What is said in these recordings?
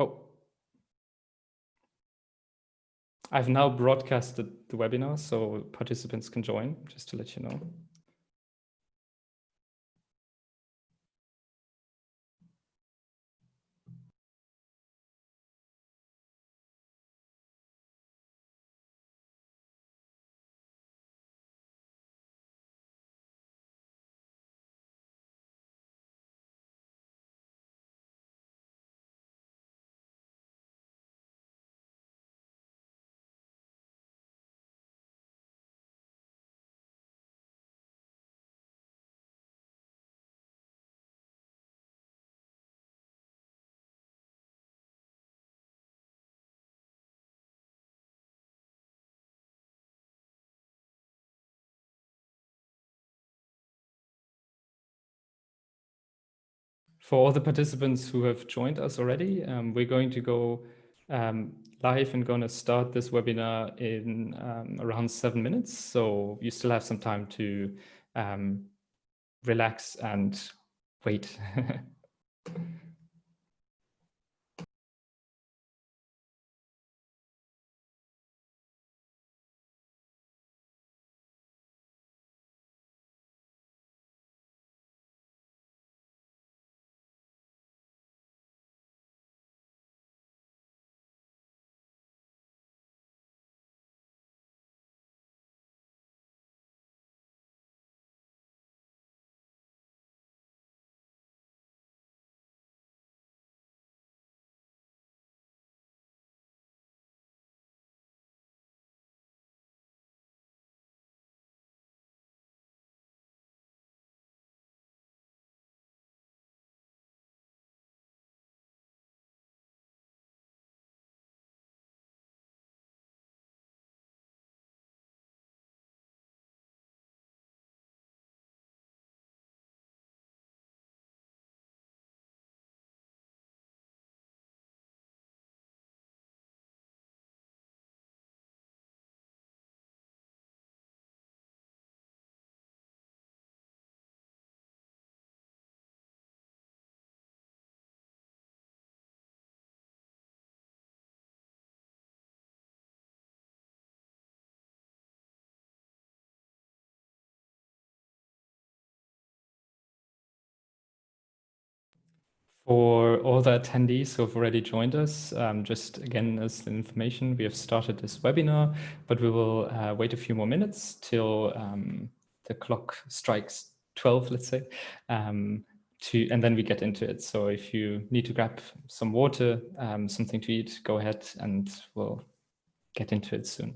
Oh, I've now broadcasted the webinar, so participants can join, just to let you know. For all the participants who have joined us already, we're going to go live and going to start this webinar in around 7 minutes. So you still have some time to relax and wait. For all the attendees who have already joined us, just again as information, we have started this webinar, but we will wait a few more minutes till the clock strikes 12, let's say, and then we get into it. So if you need to grab some water, something to eat, go ahead and we'll get into it soon.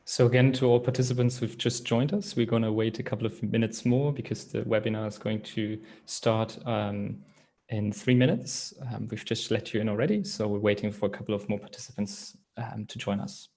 So again, to all participants who've just joined us, we're going to wait a couple of minutes more because the webinar is going to start in 3 minutes. We've just let you in already, so we're waiting for a couple of more participants to join us.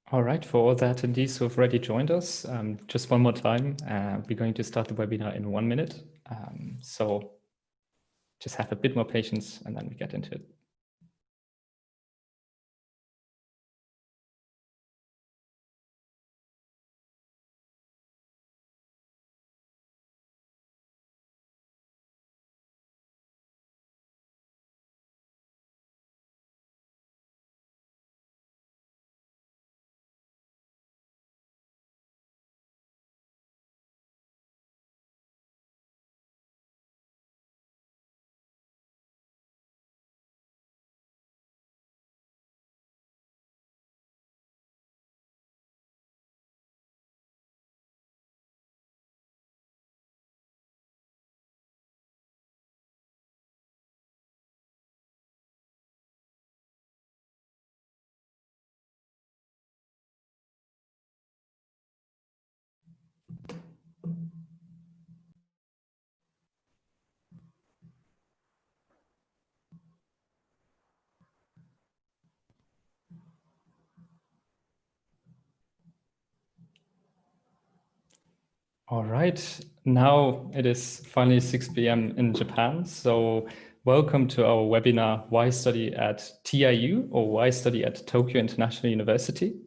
All right, for all the attendees who have already joined us, just one more time, we're going to start the webinar in 1 minute. So just have a bit more patience and then we get into it. All right, now it is finally 6 p.m. in Japan. So welcome to our webinar, Why Study at TIU or Why Study at Tokyo International University.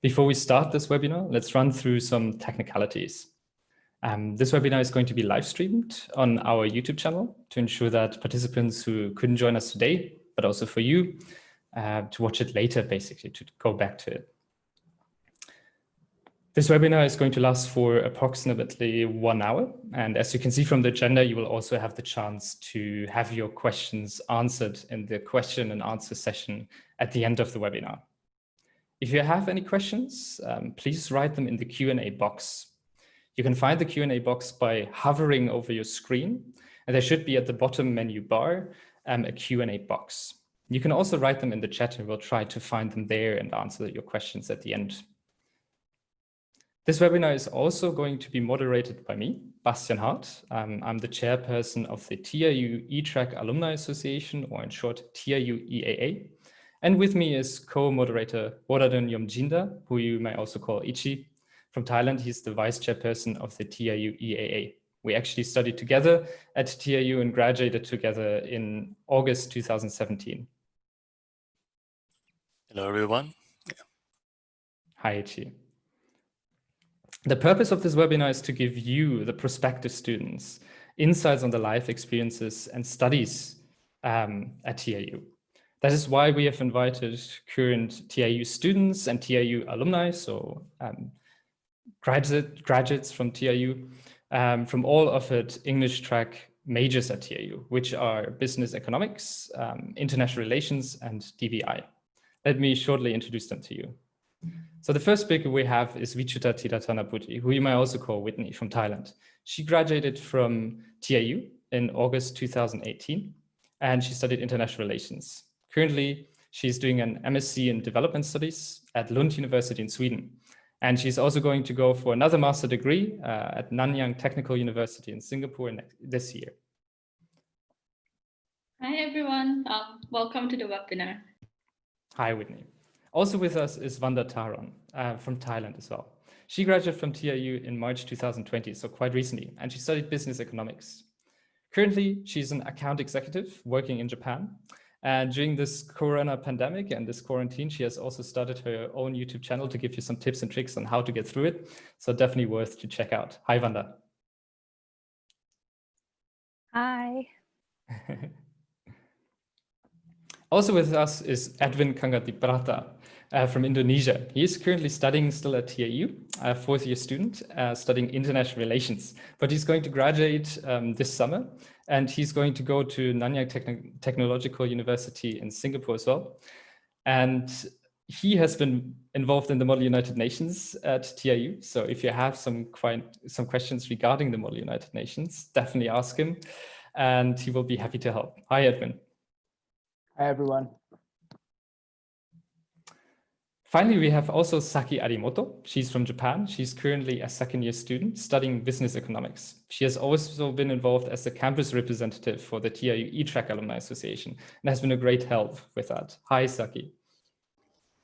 Before we start this webinar, let's run through some technicalities. This webinar is going to be live streamed on our YouTube channel to ensure that participants who couldn't join us today, but also for you, to watch it later, basically, to go back to it. This webinar is going to last for approximately 1 hour. And as you can see from the agenda, you will also have the chance to have your questions answered in the question and answer session at the end of the webinar. If you have any questions, please write them in the Q&A box. You can find the Q&A box by hovering over your screen, and there should be at the bottom menu bar a Q&A box. You can also write them in the chat and we'll try to find them there and answer your questions at the end. This webinar is also going to be moderated by me, Bastian Hart. I'm the chairperson of the TIU Alumni Association, or in short, TIU EAA. And with me is co-moderator Boradun Yomjinda, who you may also call Ichi. From Thailand, he's the vice chairperson of the TIU EAA. We actually studied together at TIU and graduated together in August 2017. Hello, everyone. Hi, Ichi. The purpose of this webinar is to give you, the prospective students, insights on the life experiences and studies at TIU. That is why we have invited current TIU students and TIU alumni, so graduates from TIU, from all offered English track majors at TIU, which are business economics, international relations, and DBI. Let me shortly introduce them to you. So the first speaker we have is Vichuta Tiratanaputi, who you might also call Whitney, from Thailand. She graduated from TIU in August 2018, and she studied international relations. Currently, she's doing an MSc in development studies at Lund University in Sweden. And she's also going to go for another master degree at Nanyang Technical University in Singapore this year. Hi, everyone. Welcome to the webinar. Hi, Whitney. Also with us is Vanda Taron from Thailand as well. She graduated from TIU in March 2020, so quite recently, and she studied business economics. Currently, she's an account executive working in Japan. And during this corona pandemic and this quarantine, she has also started her own YouTube channel to give you some tips and tricks on how to get through it. So definitely worth to check out. Hi, Vanda. Hi. Also with us is Edwin Kangatiprata from Indonesia. He is currently studying still at TIU, a fourth-year student, studying international relations. But he's going to graduate this summer, and he's going to go to Nanyang Technological University in Singapore as well. And he has been involved in the Model United Nations at TIU. So if you have some questions regarding the Model United Nations, definitely ask him, and he will be happy to help. Hi, Edwin. Hi, everyone. Finally, we have also Saki Arimoto. She's from Japan. She's currently a second-year student studying business economics. She has also been involved as the campus representative for the TIU Alumni Association and has been a great help with that. Hi, Saki.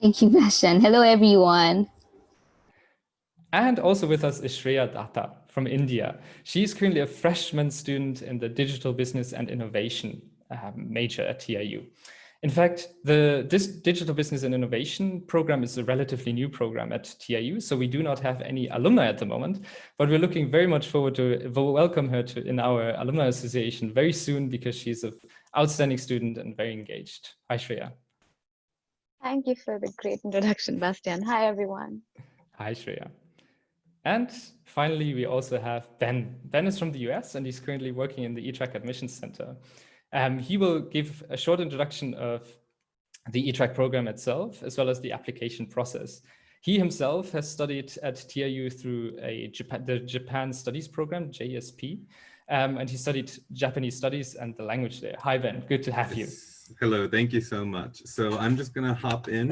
Thank you, Bastian. Hello, everyone. And also with us is Shreya Datta from India. She's currently a freshman student in the Digital Business and Innovation major at TIU. In fact, this Digital Business and Innovation program is a relatively new program at TIU, so we do not have any alumni at the moment, but we're looking very much forward to welcome her in our Alumni Association very soon because she's an outstanding student and very engaged. Hi, Shreya. Thank you for the great introduction, Bastian. Hi, everyone. Hi, Shreya. And finally, we also have Ben. Ben is from the US and he's currently working in the TIU Admissions Center. He will give a short introduction of the TIU program itself, as well as the application process. He himself has studied at TIU through the Japan Studies program, JSP, and he studied Japanese studies and the language there. Hi, Ben, good to have you. Hello, thank you so much. So I'm just gonna hop in.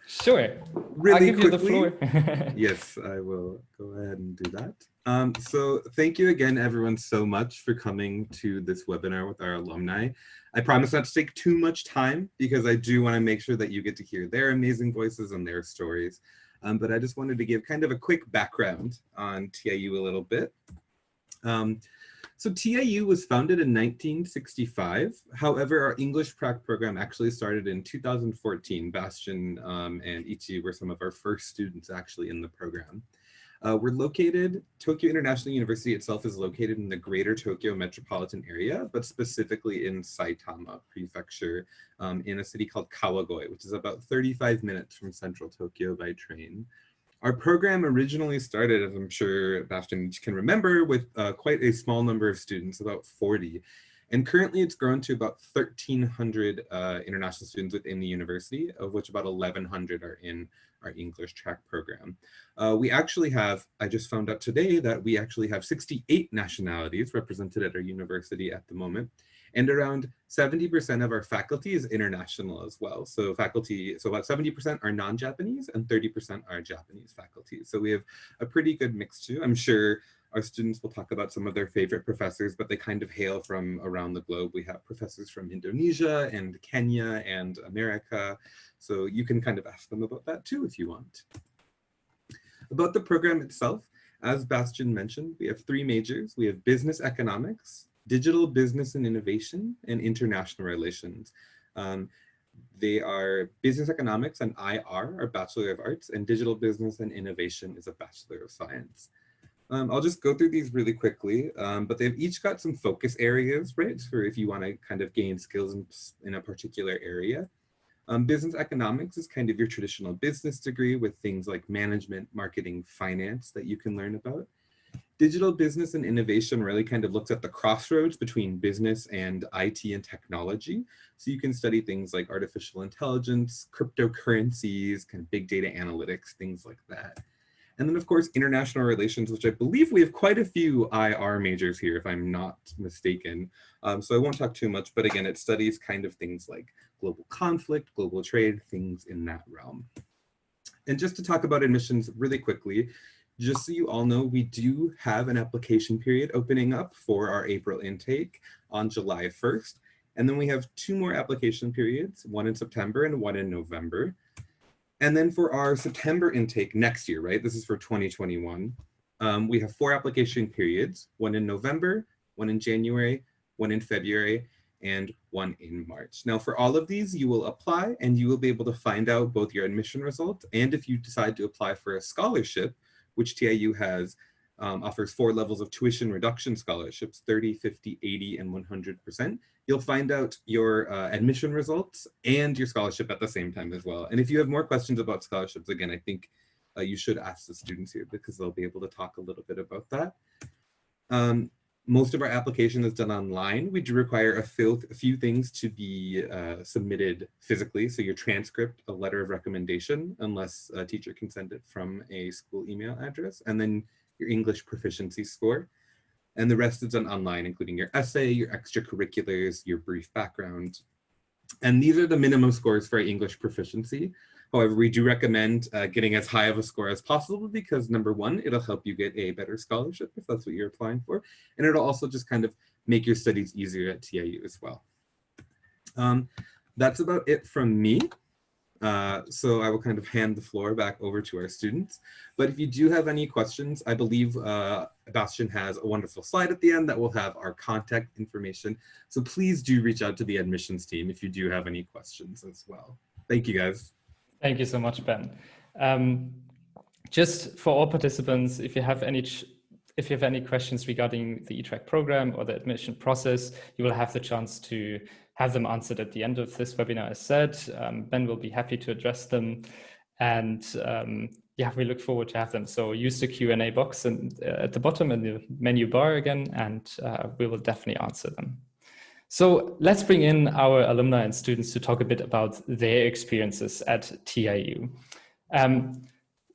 Sure, really I'll give quickly. you the floor. Yes, I will go ahead and do that. So thank you again, everyone, so much for coming to this webinar with our alumni. I promise not to take too much time because I do want to make sure that you get to hear their amazing voices and their stories. But I just wanted to give kind of a quick background on TIU a little bit. So TIU was founded in 1965. However, our English prac program actually started in 2014. Bastian and Ichi were some of our first students actually in the program. We're located, Tokyo International University itself is located in the greater Tokyo metropolitan area, but specifically in Saitama Prefecture in a city called Kawagoe, which is about 35 minutes from central Tokyo by train. Our program originally started, as I'm sure Bastian can remember, with quite a small number of students, about 40. And currently it's grown to about 1,300 international students within the university, of which about 1,100 are in our English track program. We actually have, I just found out today that we actually have 68 nationalities represented at our university at the moment. And around 70% of our faculty is international as well. So faculty, so about 70% are non-Japanese and 30% are Japanese faculty. So we have a pretty good mix too. I'm sure our students will talk about some of their favorite professors, but they kind of hail from around the globe. We have professors from Indonesia and Kenya and America. So you can kind of ask them about that too if you want. About the program itself, as Bastian mentioned, we have 3 majors. We have business economics, digital business and innovation, and international relations. They are business economics and IR, or Bachelor of Arts, and digital business and innovation is a Bachelor of Science. I'll just go through these really quickly, but they've each got some focus areas, right? For if you want to kind of gain skills in a particular area. Business economics is kind of your traditional business degree with things like management, marketing, finance that you can learn about. Digital business and innovation really kind of looks at the crossroads between business and IT and technology. So you can study things like artificial intelligence, cryptocurrencies, kind of big data analytics, things like that. And then of course, international relations, which I believe we have quite a few IR majors here, if I'm not mistaken. So I won't talk too much, but again, it studies kind of things like global conflict, global trade, things in that realm. And just to talk about admissions really quickly, just so you all know, we do have an application period opening up for our April intake on July 1st. And then we have 2 more application periods, one in September and one in November. And then for our September intake next year, right? This is for 2021. We have 4 application periods, one in November, one in January, one in February, and one in March. Now for all of these, you will apply and you will be able to find out both your admission results and if you decide to apply for a scholarship, which TIU has, offers 4 levels of tuition reduction scholarships, 30, 50, 80, and 100%. You'll find out your admission results and your scholarship at the same time as well. And if you have more questions about scholarships, again, I think you should ask the students here because they'll be able to talk a little bit about that. Most of our application is done online. We do require a few things to be submitted physically. So your transcript, a letter of recommendation, unless a teacher can send it from a school email address, and then your English proficiency score. And the rest is done online, including your essay, your extracurriculars, your brief background. And these are the minimum scores for English proficiency. However, we do recommend getting as high of a score as possible because number 1, it'll help you get a better scholarship if that's what you're applying for. And it'll also just kind of make your studies easier at TIU as well. That's about it from me. So I will kind of hand the floor back over to our students. But if you do have any questions, I believe Bastian has a wonderful slide at the end that will have our contact information. So please do reach out to the admissions team if you do have any questions as well. Thank you, guys. Thank you so much, Ben. Just for all participants, if you have any questions regarding the eTrack program or the admission process, you will have the chance to have them answered at the end of this webinar. As said, Ben will be happy to address them, and yeah, we look forward to have them. So use the Q&A box at the bottom in the menu bar again, and we will definitely answer them. So let's bring in our alumni and students to talk a bit about their experiences at TIU.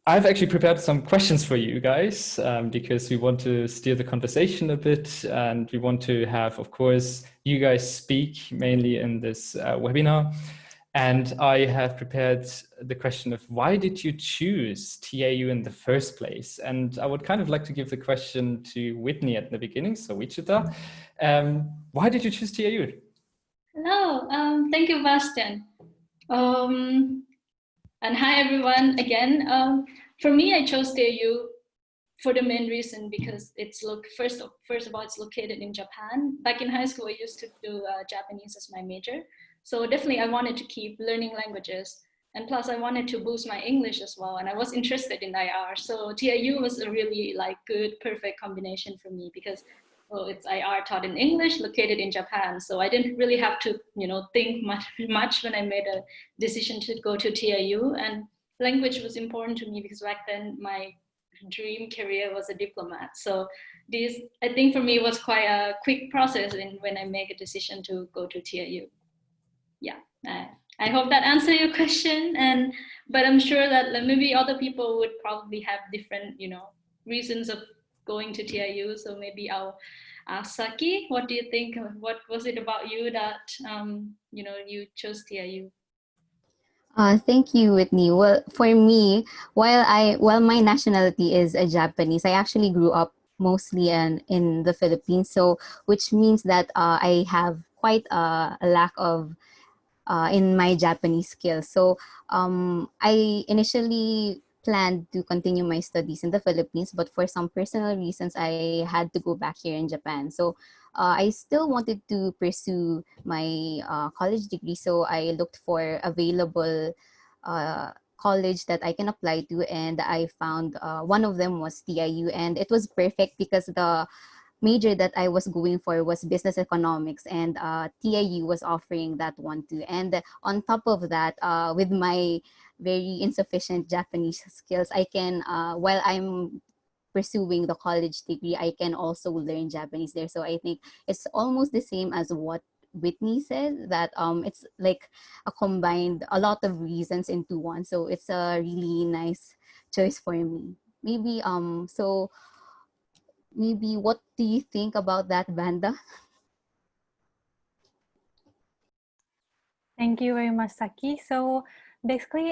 I've actually prepared some questions for you guys because we want to steer the conversation a bit, and we want to have, of course, you guys speak mainly in this webinar. And I have prepared the question of why did you choose TIU in the first place? And I would kind of like to give the question to Whitney at the beginning. So Wichita, why did you choose TIU? Hello, thank you, Bastian. And hi, everyone, again. For me, I chose TIU for the main reason because it's first of all, it's located in Japan. Back in high school, I used to do Japanese as my major. So definitely I wanted to keep learning languages. And plus I wanted to boost my English as well. And I was interested in IR. So TIU was a really good, perfect combination for me because it's IR taught in English, located in Japan. So I didn't really have to, think much when I made a decision to go to TIU. And language was important to me because back then my dream career was a diplomat. So this, I think for me, was quite a quick process when I make a decision to go to TIU. Yeah, I hope that answers your question. But I'm sure that maybe other people would probably have different, reasons of going to TIU. So maybe I'll ask Saki, what do you think? What was it about you that, you chose TIU? Thank you, Whitney. Well, for me, while my nationality is a Japanese, I actually grew up mostly in the Philippines. So, which means that I have quite a lack of in my Japanese skills. So I initially planned to continue my studies in the Philippines, but for some personal reasons, I had to go back here in Japan. So I still wanted to pursue my college degree. So I looked for available college that I can apply to, and I found one of them was TIU, and it was perfect because the major that I was going for was business economics, and TIU was offering that one too. And on top of that, with my very insufficient Japanese skills, I can, while I'm pursuing the college degree, I can also learn Japanese there. So I think it's almost the same as what Whitney said, that it's like a lot of reasons into one. So it's a really nice choice for me. Maybe maybe what do you think about that, Vanda? Thank you very much, Saki. So basically,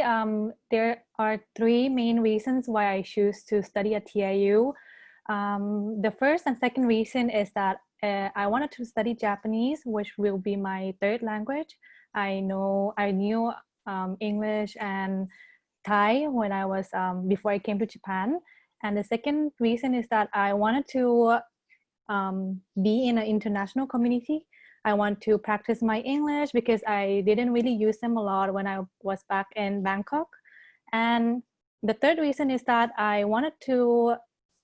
there are three main reasons why I choose to study at TIU. The first and second reason is that I wanted to study Japanese, which will be my third language. I knew English and Thai when I was before I came to Japan. And the second reason is that I wanted to be in an international community. I want to practice my English because I didn't really use them a lot when I was back in Bangkok. And the third reason is that I wanted to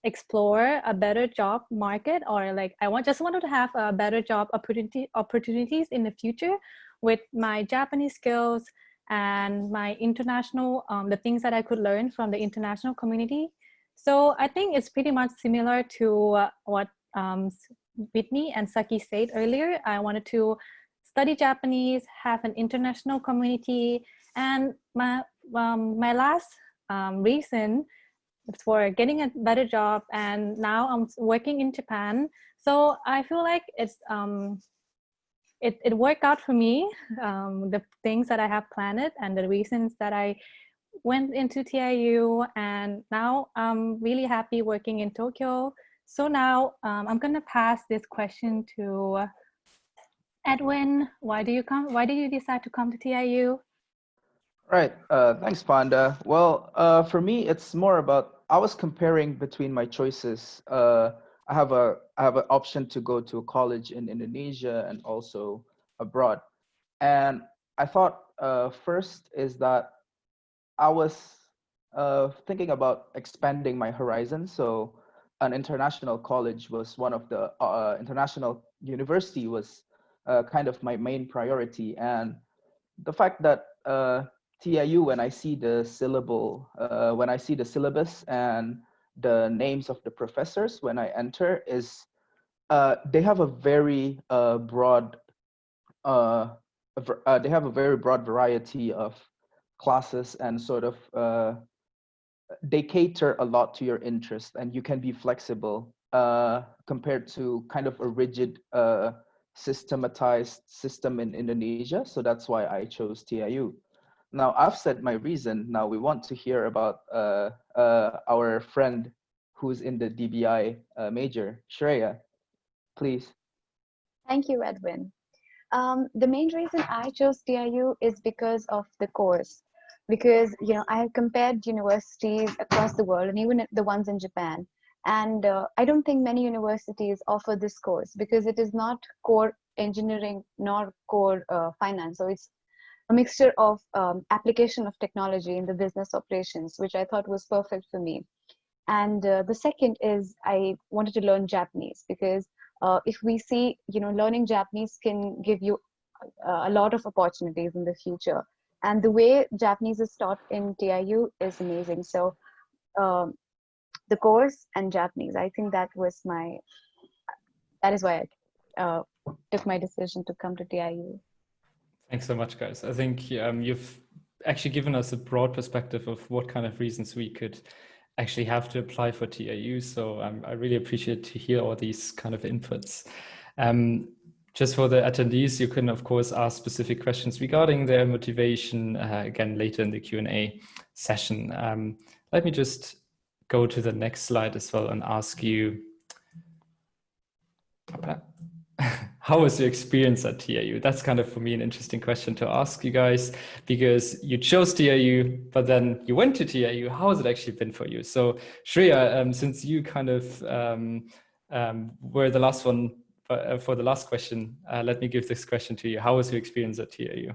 explore a better job market, or just wanted to have a better job opportunities in the future with my Japanese skills and my international, the things that I could learn from the international community. So I think it's pretty much similar to what Whitney and Saki said earlier. I wanted to study Japanese, have an international community, and my last reason for getting a better job. And now I'm working in Japan, so I feel like it's it worked out for me. The things that I have planned and the reasons that I went into TIU, and now I'm really happy working in Tokyo. So now I'm gonna pass this question to Edwin. Why did you decide to come to TIU? Right. Thanks, Panda. Well, for me, it's more about I was comparing between my choices. I have an option to go to a college in Indonesia and also abroad. And I thought first is that I was thinking about expanding my horizon. So an international college was one of the international university was kind of my main priority. And the fact that TIU, when I see the when I see the syllabus and the names of the professors when I enter, is they have a very broad they have a very broad variety of classes and sort of they cater a lot to your interest and you can be flexible compared to kind of a rigid systematized system in Indonesia. So that's why I chose TIU. Now I've said my reason. Now we want to hear about our friend who's in the DBI major, Shreya, please. Thank you, Edwin. The main reason I chose TIU is because of the course. Because I have compared universities across the world and even the ones in Japan. And I don't think many universities offer this course because it is not core engineering nor core finance. So it's a mixture of application of technology in the business operations, which I thought was perfect for me. And the second is I wanted to learn Japanese because if we see, learning Japanese can give you a lot of opportunities in the future. And the way Japanese is taught in TIU is amazing. So um, the course and Japanese, I think that is why I took my decision to come to TIU. Thanks so much, guys. I think you've actually given us a broad perspective of what kind of reasons we could actually have to apply for TIU. So I really appreciate to hear all these kind of inputs. Just for the attendees, you can, of course, ask specific questions regarding their motivation again later in the Q&A session. Let me just go to the next slide as well and ask you, how was your experience at TIU? That's kind of, for me, an interesting question to ask you guys, because you chose TIU, but then you went to TIU. How has it actually been for you? So Shreya, since you kind of were the last one for the last question, let me give this question to you. How was your experience at TIU?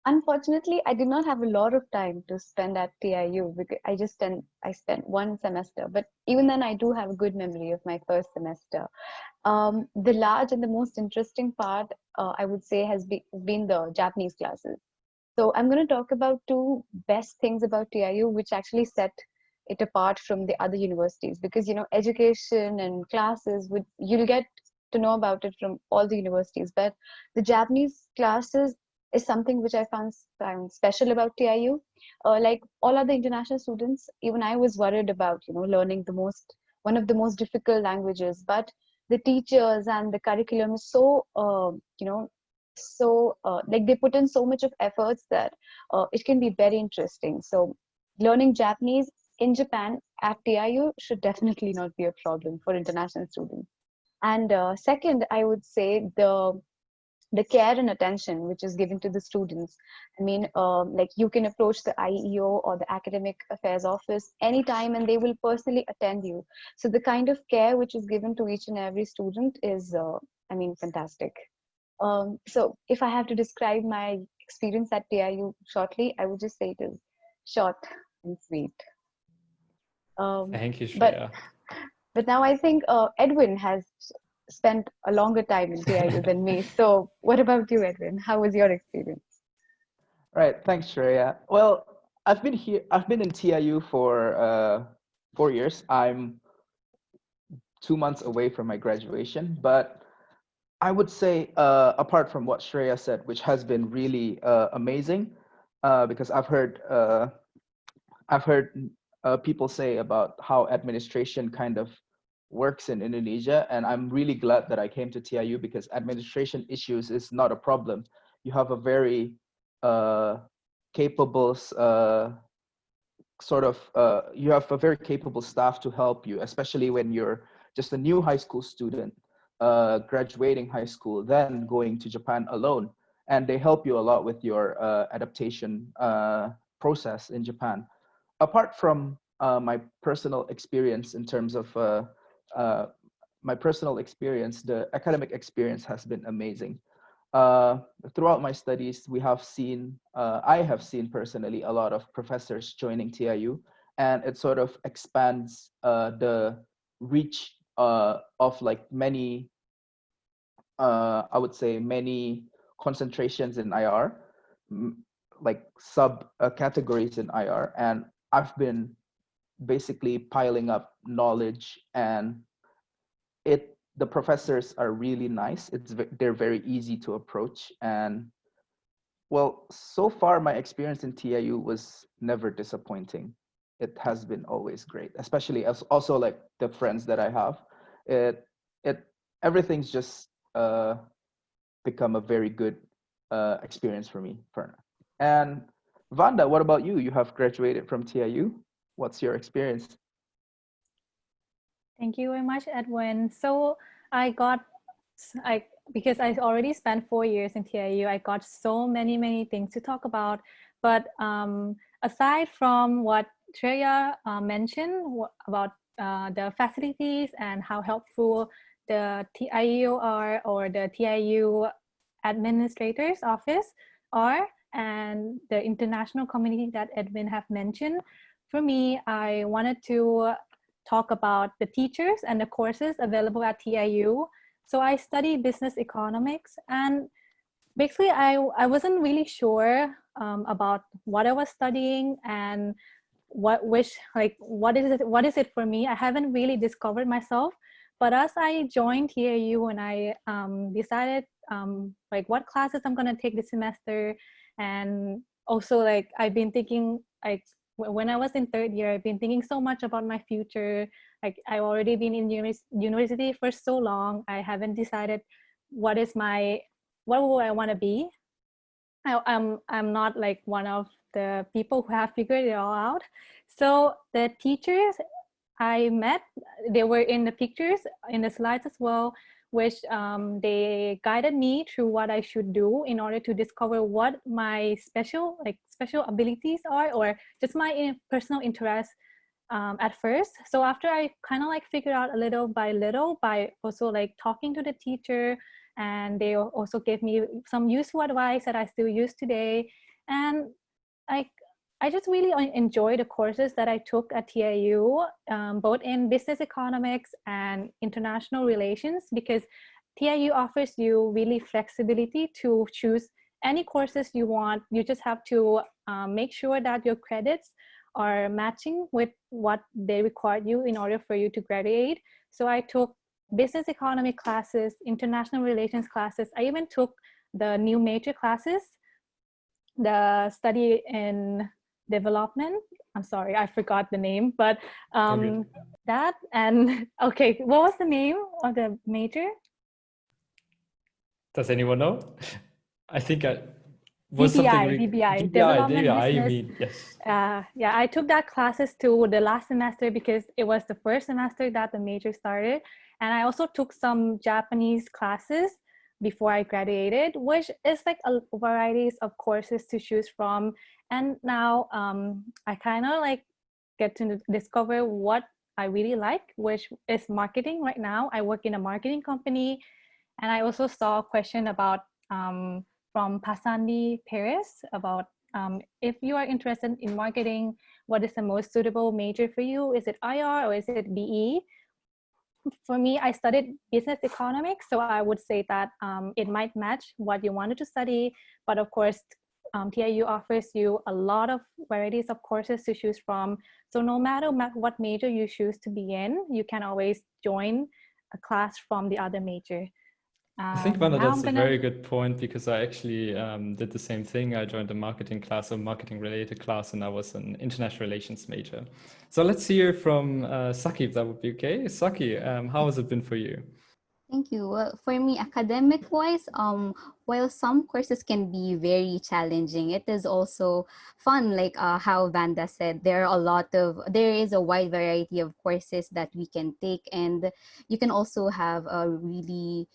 Unfortunately, I did not have a lot of time to spend at TIU because I spent one semester. But even then, I do have a good memory of my first semester. The large and the most interesting part, I would say, has been the Japanese classes. So I'm going to talk about two best things about TIU, which actually set it apart from the other universities, because education and classes you'll get to know about it from all the universities, but the Japanese classes is something which I found special about TIU. Like all other international students, even I was worried about learning one of the most difficult languages, but the teachers and the curriculum is so like they put in so much of efforts that it can be very interesting. So learning Japanese in Japan at TIU should definitely not be a problem for international students. And second, I would say the care and attention which is given to the students. I mean, like you can approach the IEO or the academic affairs office anytime and they will personally attend you. So the kind of care which is given to each and every student is, fantastic. So if I have to describe my experience at TIU shortly, I would just say it is short and sweet. Thank you, Shreya. But now I think Edwin has spent a longer time in TIU than me. So what about you, Edwin? How was your experience? Right, thanks, Shreya. Well, I've been in TIU for 4 years. I'm 2 months away from my graduation, but I would say, apart from what Shreya said, which has been really amazing, because I've heard people say about how administration kind of works in Indonesia, and I'm really glad that I came to TIU because administration issues is not a problem. You have a very capable you have a very capable staff to help you, especially when you're just a new high school student, graduating high school, then going to Japan alone. and they help you a lot with your adaptation process in Japan. Apart from my personal experience in terms of my personal experience, the academic experience has been amazing. Throughout my studies, I have seen personally a lot of professors joining TIU, and it sort of expands the reach of like many, I would say many concentrations in IR, like sub categories in IR, and I've been basically piling up knowledge, and the professors are really nice. They're very easy to approach, and well, so far my experience in TIU was never disappointing. It has been always great, especially as also like the friends that I have. It everything's just become a very good experience for me. And Vanda, what about you? You have graduated from TIU. What's your experience? Thank you very much, Edwin. So because I already spent 4 years in TIU, I got so many things to talk about. But aside from what Treya mentioned about the facilities and how helpful the TIU are, or the TIU administrators office are, and the international community that Edwin have mentioned, for me, I wanted to talk about the teachers and the courses available at TIU. So I studied business economics, and basically I wasn't really sure about what I was studying and what is it for me. I haven't really discovered myself. But as I joined TIU and I decided like what classes I'm gonna take this semester, and also like I've been thinking, like when I was in third year, I've been thinking so much about my future. Like I've already been in university for so long. I haven't decided what will I want to be. I'm not like one of the people who have figured it all out. So the teachers I met, they were in the pictures, in the slides as well, which they guided me through what I should do in order to discover what my special abilities are, or just my personal interests at first. So after I kind of like figured out a little by also like talking to the teacher, and they also gave me some useful advice that I still use today. And I just really enjoy the courses that I took at TIU, both in business economics and international relations, because TIU offers you really flexibility to choose any courses you want. You just have to make sure that your credits are matching with what they require you in order for you to graduate. So I took business economic classes, international relations classes. I even took the new major classes, the study in development. I'm sorry, I forgot the name, but that, and okay, what was the name of the major? Does anyone know? I think DBI, Development DBI, you Business. mean, yes. Yeah, I took that classes to the last semester because it was the first semester that the major started. And I also took some Japanese classes before I graduated, which is like a varieties of courses to choose from. And now I kind of like get to discover what I really like, which is marketing right now. I work in a marketing company. And I also saw a question about from Pasandi Perez about if you are interested in marketing, what is the most suitable major for you? Is it IR or is it BE? For me, I studied business economics, so I would say that it might match what you wanted to study. But of course, TIU offers you a lot of varieties of courses to choose from. So no matter what major you choose to be in, you can always join a class from the other major. I think, Vanda, that's a very good point, because I actually did the same thing. I joined a marketing class, a marketing related class, and I was an international relations major. So let's hear from Saki, if that would be okay. Saki, how has it been for you? Thank you. Well, for me, academic-wise, while some courses can be very challenging, it is also fun. Like how Vanda said, there is a wide variety of courses that we can take, and you can also have a really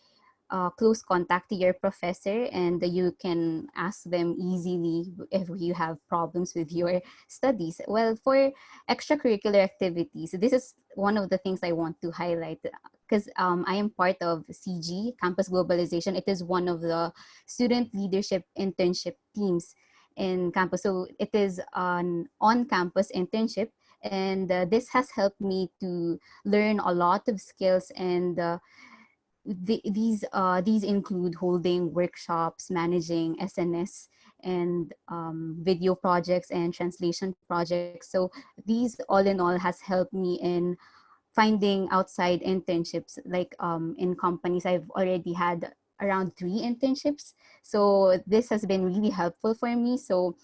close contact to your professor, and you can ask them easily if you have problems with your studies. Well, for extracurricular activities, this is one of the things I want to highlight, because I am part of CG, Campus Globalization. It is one of the student leadership internship teams in campus. So it is an on-campus internship, and this has helped me to learn a lot of skills, and these include holding workshops, managing SNS, and video projects and translation projects. So these all in all has helped me in finding outside internships, like in companies. I've already had around 3 internships. So this has been really helpful for me. So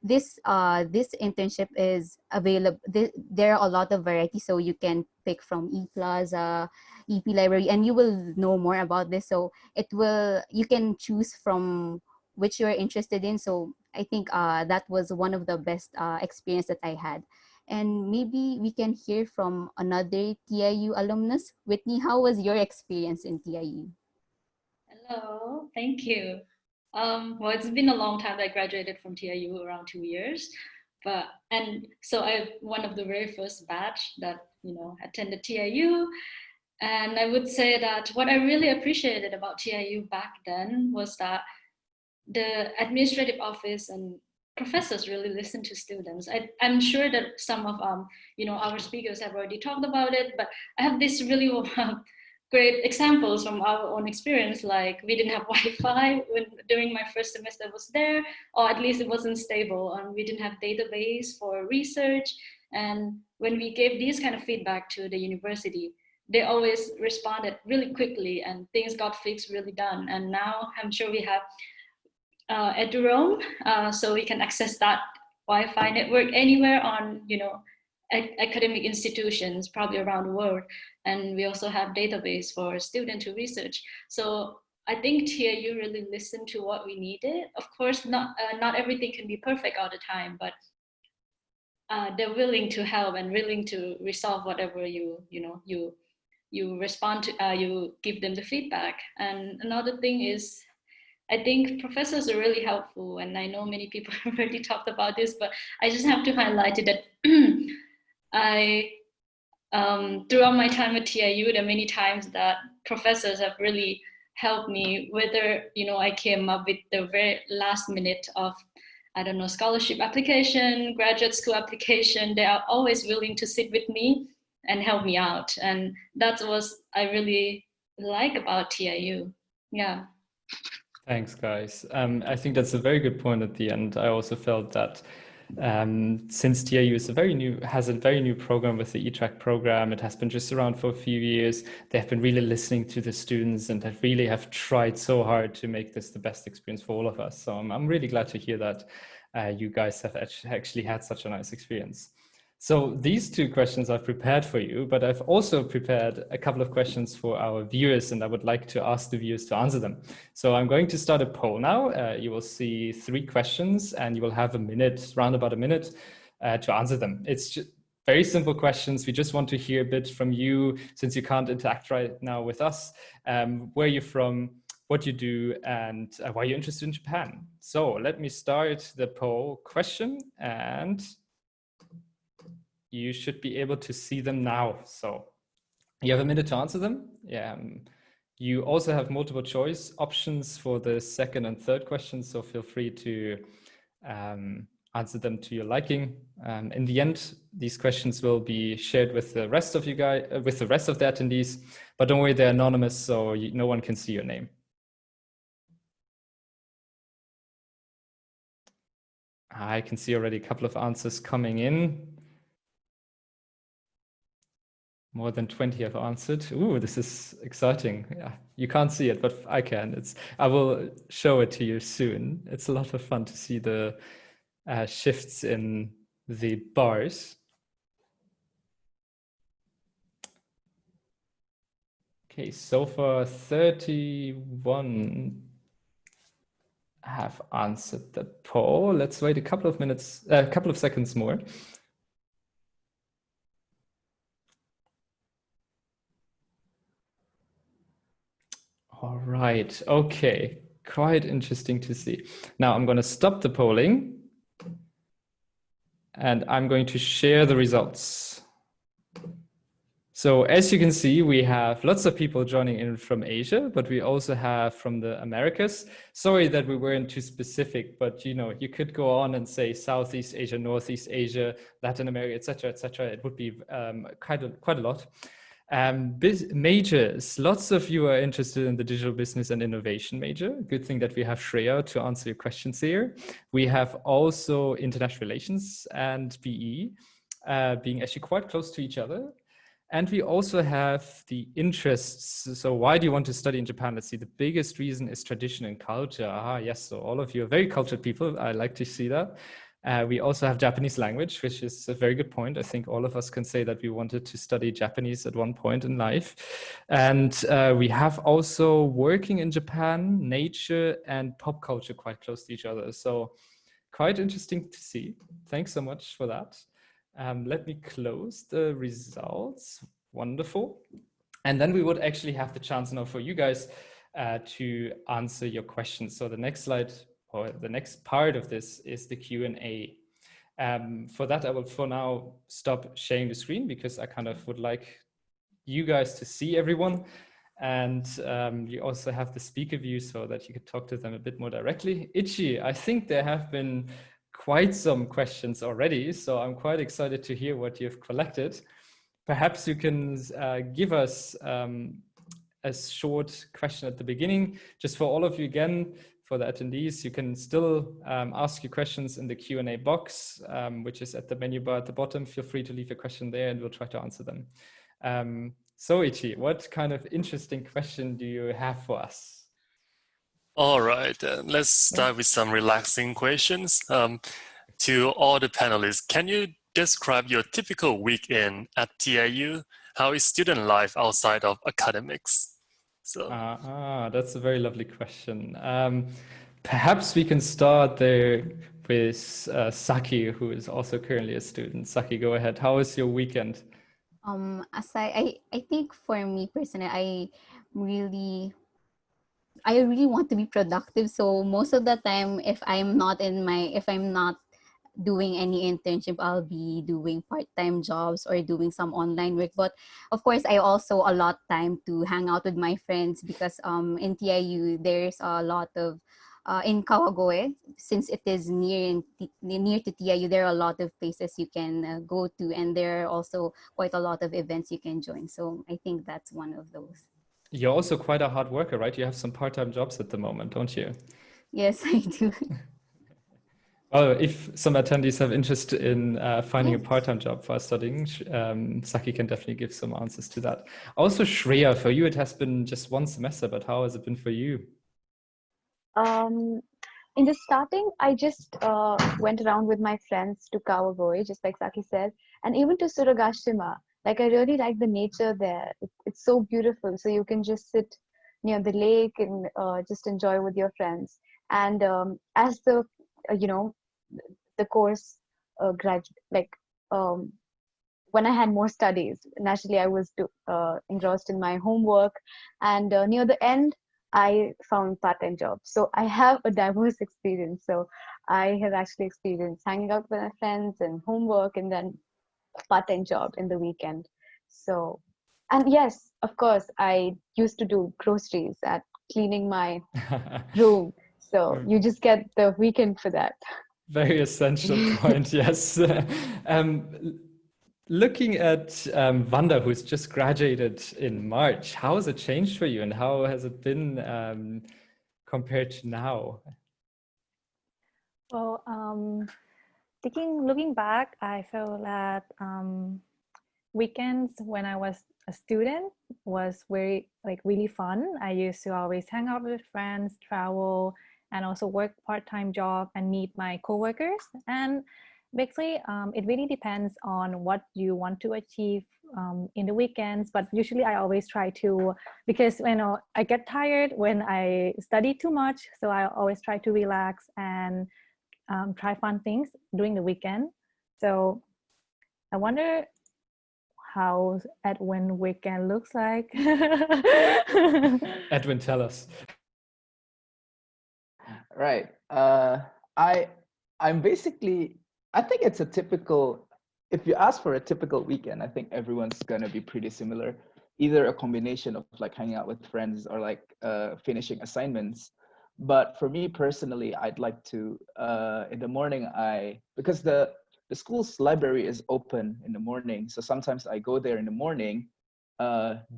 this internship is available. There are a lot of variety, so you can pick from ePlaza, EP Library, and you will know more about this. So you can choose from which you're interested in. So I think that was one of the best experience that I had. And maybe we can hear from another TIU alumnus. Whitney, how was your experience in TIU? Hello, thank you. Well, it's been a long time. I graduated from TIU around 2 years, and so I'm one of the very first batch that attended TIU. And I would say that what I really appreciated about TIU back then was that the administrative office and professors really listen to students. I'm sure that some of our speakers have already talked about it, but I have this really great examples from our own experience. Like, we didn't have Wi-Fi during my first semester was there, or at least it wasn't stable, and we didn't have database for research. And when we gave these kind of feedback to the university, they always responded really quickly, and things got fixed really done. And now I'm sure we have Eduroam, so we can access that Wi-Fi network anywhere on academic institutions probably around the world. And we also have database for student to research. So I think TIU really listened to what we needed. Of course, not everything can be perfect all the time, but they're willing to help and willing to resolve whatever you respond to, you give them the feedback. And another thing is, I think professors are really helpful, and I know many people have already talked about this, but I just have to highlight it that throughout my time at TIU, there are many times that professors have really helped me, whether I came up with the very last minute of, I don't know, scholarship application, graduate school application. They are always willing to sit with me and help me out, and that's what I really like about TIU. Yeah. Thanks, guys. I think that's a very good point at the end. I also felt that since TIU is has a very new program with the E-Track program, it has been just around for a few years. They have been really listening to the students, and have tried so hard to make this the best experience for all of us. So I'm really glad to hear that you guys have actually had such a nice experience. So these 2 questions I've prepared for you, but I've also prepared a couple of questions for our viewers, and I would like to ask the viewers to answer them. So I'm going to start a poll now. You will see 3 questions, and you will have around about a minute to answer them. It's just very simple questions. We just want to hear a bit from you, since you can't interact right now with us, where you're from, what you do, and why you're interested in Japan. So let me start the poll question, and you should be able to see them now. So you have a minute to answer them. You also have multiple choice options for the second and third questions, so feel free to answer them to your liking. In the end, these questions will be shared with the rest of you guys, with the rest of the attendees, but don't worry, they're anonymous, so no one can see your name. I can see already a couple of answers coming in. More than 20 have answered. Ooh, this is exciting. Yeah, you can't see it, but I can. I will show it to you soon. It's a lot of fun to see the shifts in the bars. Okay, so far 31 have answered the poll. Let's wait a couple of minutes, a couple of seconds more. All right. Okay. Quite interesting to see. Now I'm going to stop the polling and I'm going to share the results. So as you can see, we have lots of people joining in from Asia, but we also have from the Americas. Sorry that we weren't too specific, but you know, you could go on and say Southeast Asia, Northeast Asia, Latin America, etc., etc. It would be quite a lot. Majors, lots of you are interested in the digital business and innovation major. Good thing that we have Shreya to answer your questions here. We have also international relations and BE being actually quite close to each other. And we also have the interests. So why do you want to study in Japan? Let's see, the biggest reason is tradition and culture. Ah, yes, so all of you are very cultured people. I like to see that. We also have Japanese language, which is a very good point. I think all of us can say that we wanted to study Japanese at one point in life. And we have also working in Japan, nature and pop culture quite close to each other. So quite interesting to see. Thanks so much for that. Let me close the results. Wonderful. And then we would actually have the chance now for you guys to answer your questions. So the next slide or the next part of this is the Q&A. For that, I will for now stop sharing the screen because I kind of would like you guys to see everyone. And you also have the speaker view so that you could talk to them a bit more directly. Ichi, I think there have been quite some questions already, so I'm quite excited to hear what you've collected. Perhaps you can give us a short question at the beginning. Just for all of you again, for the attendees, you can still ask your questions in the Q&A box, which is at the menu bar at the bottom. Feel free to leave a question there and we'll try to answer them. So Ichi, what kind of interesting question do you have for us? All right, let's start with some relaxing questions. To all the panelists, can you describe your typical weekend at TIU? How is student life outside of academics? So, that's a very lovely question. Perhaps we can start there with Saki, who is also currently a student. Saki, go ahead. How was your weekend? I think for me personally, I really want to be productive. So most of the time, if I'm not doing any internship, I'll be doing part-time jobs or doing some online work. But of course, I also allot time to hang out with my friends because in TIU there's a lot of in Kawagoe, since it is near to TIU, there are a lot of places you can go to, and there are also quite a lot of events you can join. So I think that's one of those. You're also quite a hard worker, right? You have some part-time jobs at the moment, don't you? Yes, I do. Well, if some attendees have interest in finding a part-time job for studying, Saki can definitely give some answers to that. Also, Shreya, for you, it has been just one semester, but how has it been for you? In the starting, I just went around with my friends to Kawagoe, just like Saki said, and even to Suragashima. Like, I really like the nature there. It's so beautiful. So you can just sit near the lake and just enjoy with your friends. And as the, the course when I had more studies, naturally I was engrossed in my homework. And near the end, I found part-time jobs. So I have a diverse experience. So I have actually experienced hanging out with my friends and homework, and then part-time job in the weekend. So, and yes, of course, I used to do groceries at cleaning my room. So you just get the weekend for that. Very essential point, yes. Looking at Wanda, who's just graduated in March, how has it changed for you and how has it been compared to now? Well, looking back, I feel that weekends when I was a student was really fun. I used to always hang out with friends, travel, and also work part-time job and meet my coworkers. And basically, it really depends on what you want to achieve in the weekends. But usually I always try to, because I get tired when I study too much. So I always try to relax and try fun things during the weekend. So I wonder how Edwin weekend looks like. Edwin, tell us. Right. I'm basically, I think it's a typical, if you ask for a typical weekend, I think everyone's gonna be pretty similar. Either a combination of like hanging out with friends or like finishing assignments. But for me personally, I'd like to in the morning because the school's library is open in the morning, so sometimes I go there in the morning,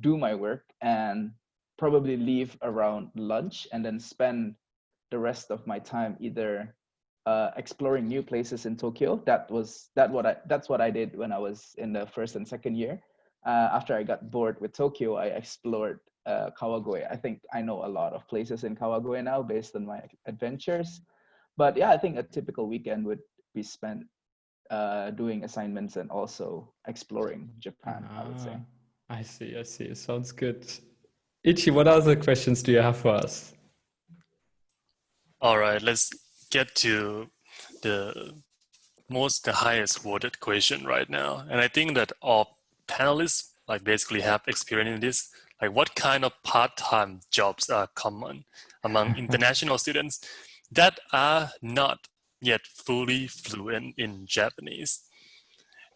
do my work, and probably leave around lunch, and then spend the rest of my time either exploring new places in Tokyo. That's what I did when I was in the first and second year. After I got bored with Tokyo, I explored Kawagoe. I think I know a lot of places in Kawagoe now based on my adventures. But yeah, I think a typical weekend would be spent doing assignments and also exploring Japan, I would say. I see. Sounds good. Ichi, what other questions do you have for us? All right, let's get to the highest voted question right now. And I think that all panelists like basically have experience in this. Like, what kind of part-time jobs are common among international students that are not yet fully fluent in Japanese?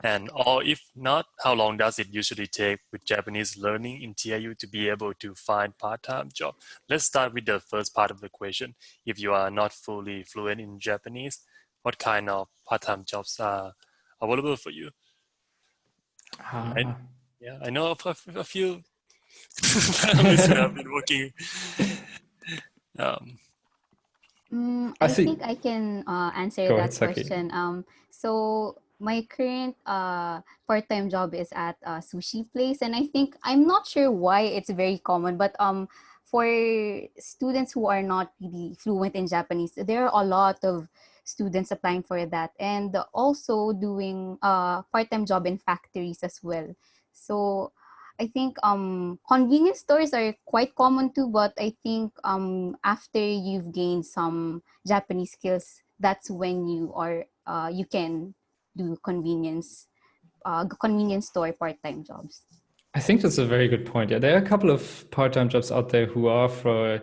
And or if not, how long does it usually take with Japanese learning in TIU to be able to find part-time job? Let's start with the first part of the question. If you are not fully fluent in Japanese, what kind of part-time jobs are available for you? I know of a few families who have been working. I think I can answer Go that ahead, Saki. question. So my current part-time job is at a sushi place, and I think I'm not sure why it's very common, but for students who are not really fluent in Japanese, there are a lot of students applying for that, and also doing part-time job in factories as well. So I think convenience stores are quite common too, but I think after you've gained some Japanese skills, that's when you can do convenience store part-time jobs. I think that's a very good point. Yeah, there are a couple of part-time jobs out there who are for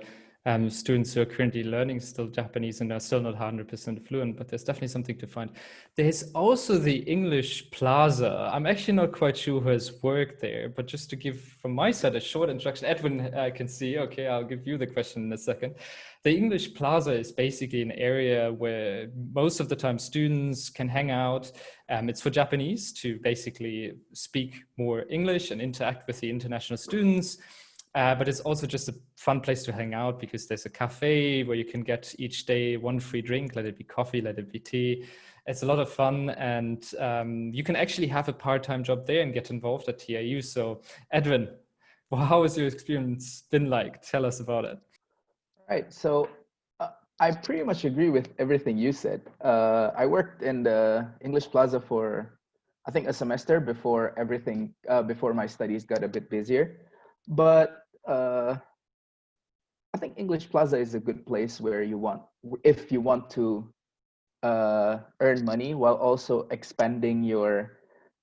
students who are currently learning still Japanese and are still not 100% fluent, but there's definitely something to find. There's also the English Plaza. I'm actually not quite sure who has worked there, but just to give from my side a short introduction, Edwin, I can see, okay, I'll give you the question in a second. The English Plaza is basically an area where most of the time students can hang out. It's for Japanese to basically speak more English and interact with the international students. But it's also just a fun place to hang out because there's a cafe where you can get each day one free drink, let it be coffee, let it be tea. It's a lot of fun, and you can actually have a part-time job there and get involved at TIU. So Edwin, how has your experience been like? Tell us about it. Right, so I pretty much agree with everything you said. I worked in the English Plaza for, I think, a semester before before my studies got a bit busier. But I think English Plaza is a good place where if you want to earn money while also expanding your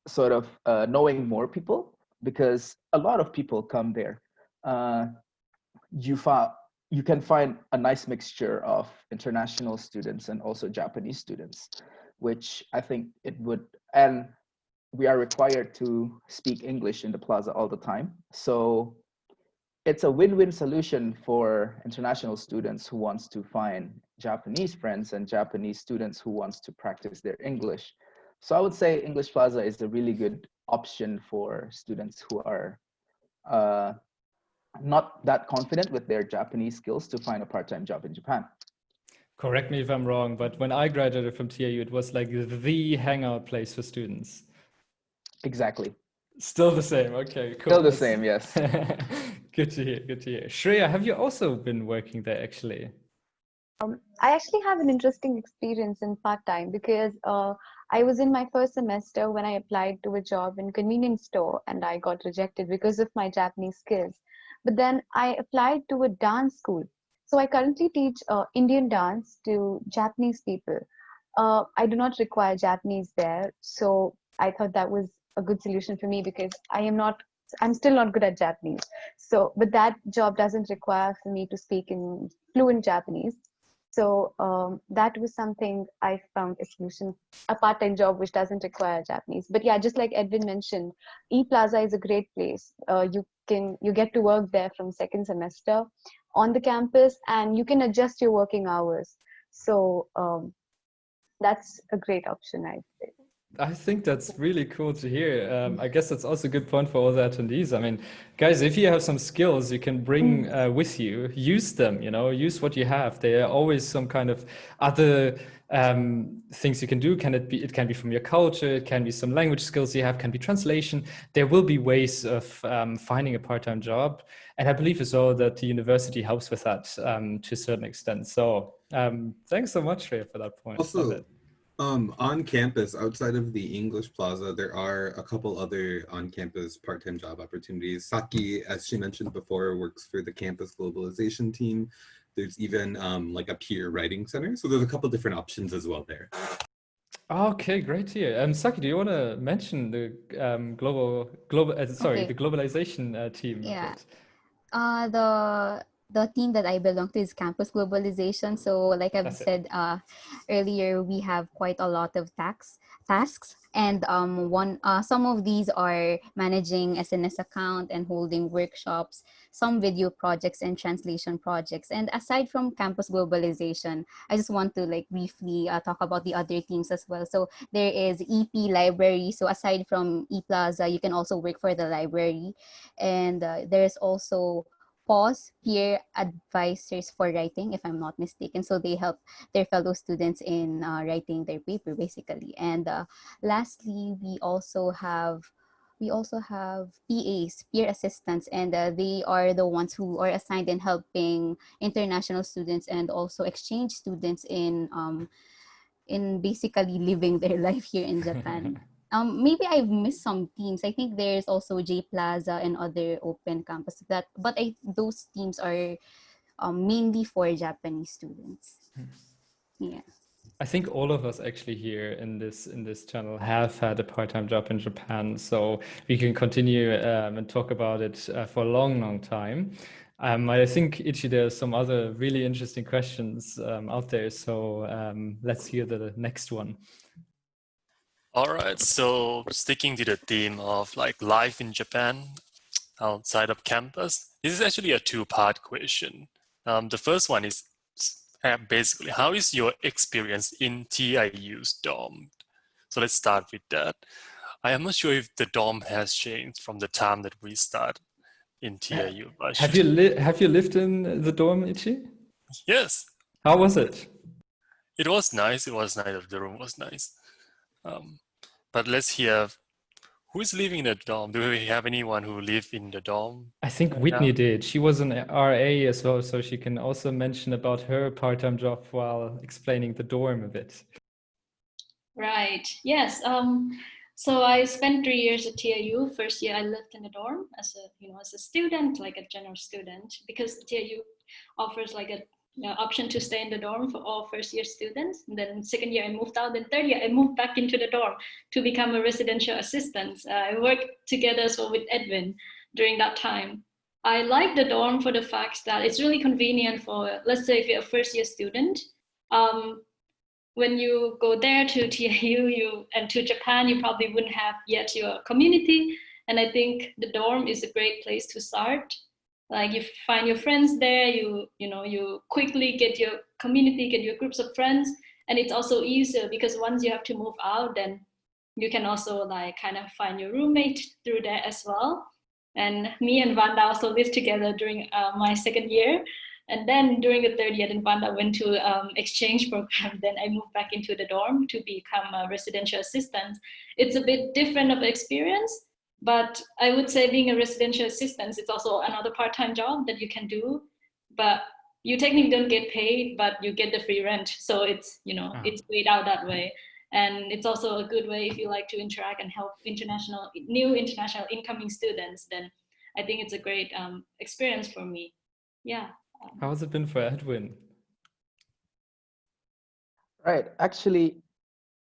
sort of knowing more people, because a lot of people come there. You can find a nice mixture of international students and also Japanese students, which I think and we are required to speak English in the plaza all the time. So it's a win-win solution for international students who wants to find Japanese friends and Japanese students who wants to practice their English. So I would say English Plaza is a really good option for students who are not that confident with their Japanese skills to find a part-time job in Japan. Correct me if I'm wrong, but when I graduated from TIU, it was like the hangout place for students. Exactly. Still the same. Okay, cool. Still the same, yes. Good to hear. Good to hear. Shreya, have you also been working there actually? I actually have an interesting experience in part-time because I was in my first semester when I applied to a job in convenience store and I got rejected because of my Japanese skills. But then I applied to a dance school. So I currently teach Indian dance to Japanese people. I do not require Japanese there. So I thought that was a good solution for me because I'm still not good at Japanese. So, but that job doesn't require for me to speak in fluent Japanese. So that was something I found a solution, a part-time job which doesn't require Japanese. But yeah, just like Edwin mentioned, ePlaza is a great place. You get to work there from second semester on the campus, and you can adjust your working hours. So that's a great option, I'd say. I think that's really cool to hear. I guess that's also a good point for all the attendees. I mean, guys, if you have some skills you can bring with you, use them, use what you have. There are always some kind of other things you can do. It can be from your culture, it can be some language skills you have, can be translation. There will be ways of finding a part-time job. And I believe as well that the university helps with that to a certain extent. So thanks so much, Rhea, for that point. Also, on campus, outside of the English Plaza, there are a couple other on-campus part-time job opportunities. Saki, as she mentioned before, works for the campus globalization team. There's even like a peer writing center. So there's a couple different options as well there. Okay, great to hear. Saki, do you want to mention the the globalization team? Yeah. The team that I belong to is Campus Globalization. So like I've said earlier, we have quite a lot of tasks. And some of these are managing SNS account and holding workshops, some video projects and translation projects. And aside from Campus Globalization, I just want to like briefly talk about the other teams as well. So there is EP Library. So aside from ePlaza, you can also work for the library. And there's also PAWS, Peer Advisors for Writing, if I'm not mistaken. So they help their fellow students in writing their paper, basically. And lastly, we also have PAs, peer assistants, and they are the ones who are assigned in helping international students and also exchange students in basically living their life here in Japan. Maybe I've missed some teams. I think there's also J Plaza and other open campus but those teams are mainly for Japanese students. Yeah. I think all of us actually here in this channel have had a part-time job in Japan, so we can continue and talk about it for a long, long time. I think, Ichi, there's some other really interesting questions out there, so let's hear the next one. All right, so sticking to the theme of like life in Japan outside of campus, this is actually a two-part question. The first one is basically, how is your experience in TIU's dorm? So let's start with that. I am not sure if the dorm has changed from the time that we started in TIU. Have you lived in the dorm, Ichi? Yes. How was it? It was nice. It was nice. The room was nice. But let's hear, who is living in the dorm? Do we have anyone who lived in the dorm? I think Whitney did. She was an RA as well, so she can also mention about her part-time job while explaining the dorm a bit. Right. Yes. So I spent 3 years at TIU. First year I lived in the dorm as a student, like a general student, because TIU offers like a option to stay in the dorm for all first-year students. And then second year I moved out. Then third year I moved back into the dorm to become a residential assistant. I worked together with Edwin during that time. I like the dorm for the fact that it's really convenient for, let's say if you're a first-year student, when you go there to TIU and to Japan, you probably wouldn't have yet your community. And I think the dorm is a great place to start. Like you find your friends there, you quickly get your community, get your groups of friends. And it's also easier because once you have to move out, then you can also like kind of find your roommate through there as well. And me and Vanda also lived together during my second year. And then during the third year, then Vanda went to exchange program. Then I moved back into the dorm to become a residential assistant. It's a bit different of experience, but I would say being a residential assistant, it's also another part-time job that you can do, but you technically don't get paid, but you get the free rent. So it's, it's paid out that way. And it's also a good way if you like to interact and help new international incoming students, then I think it's a great experience for me. Yeah. How has it been for Edwin? Right. Actually,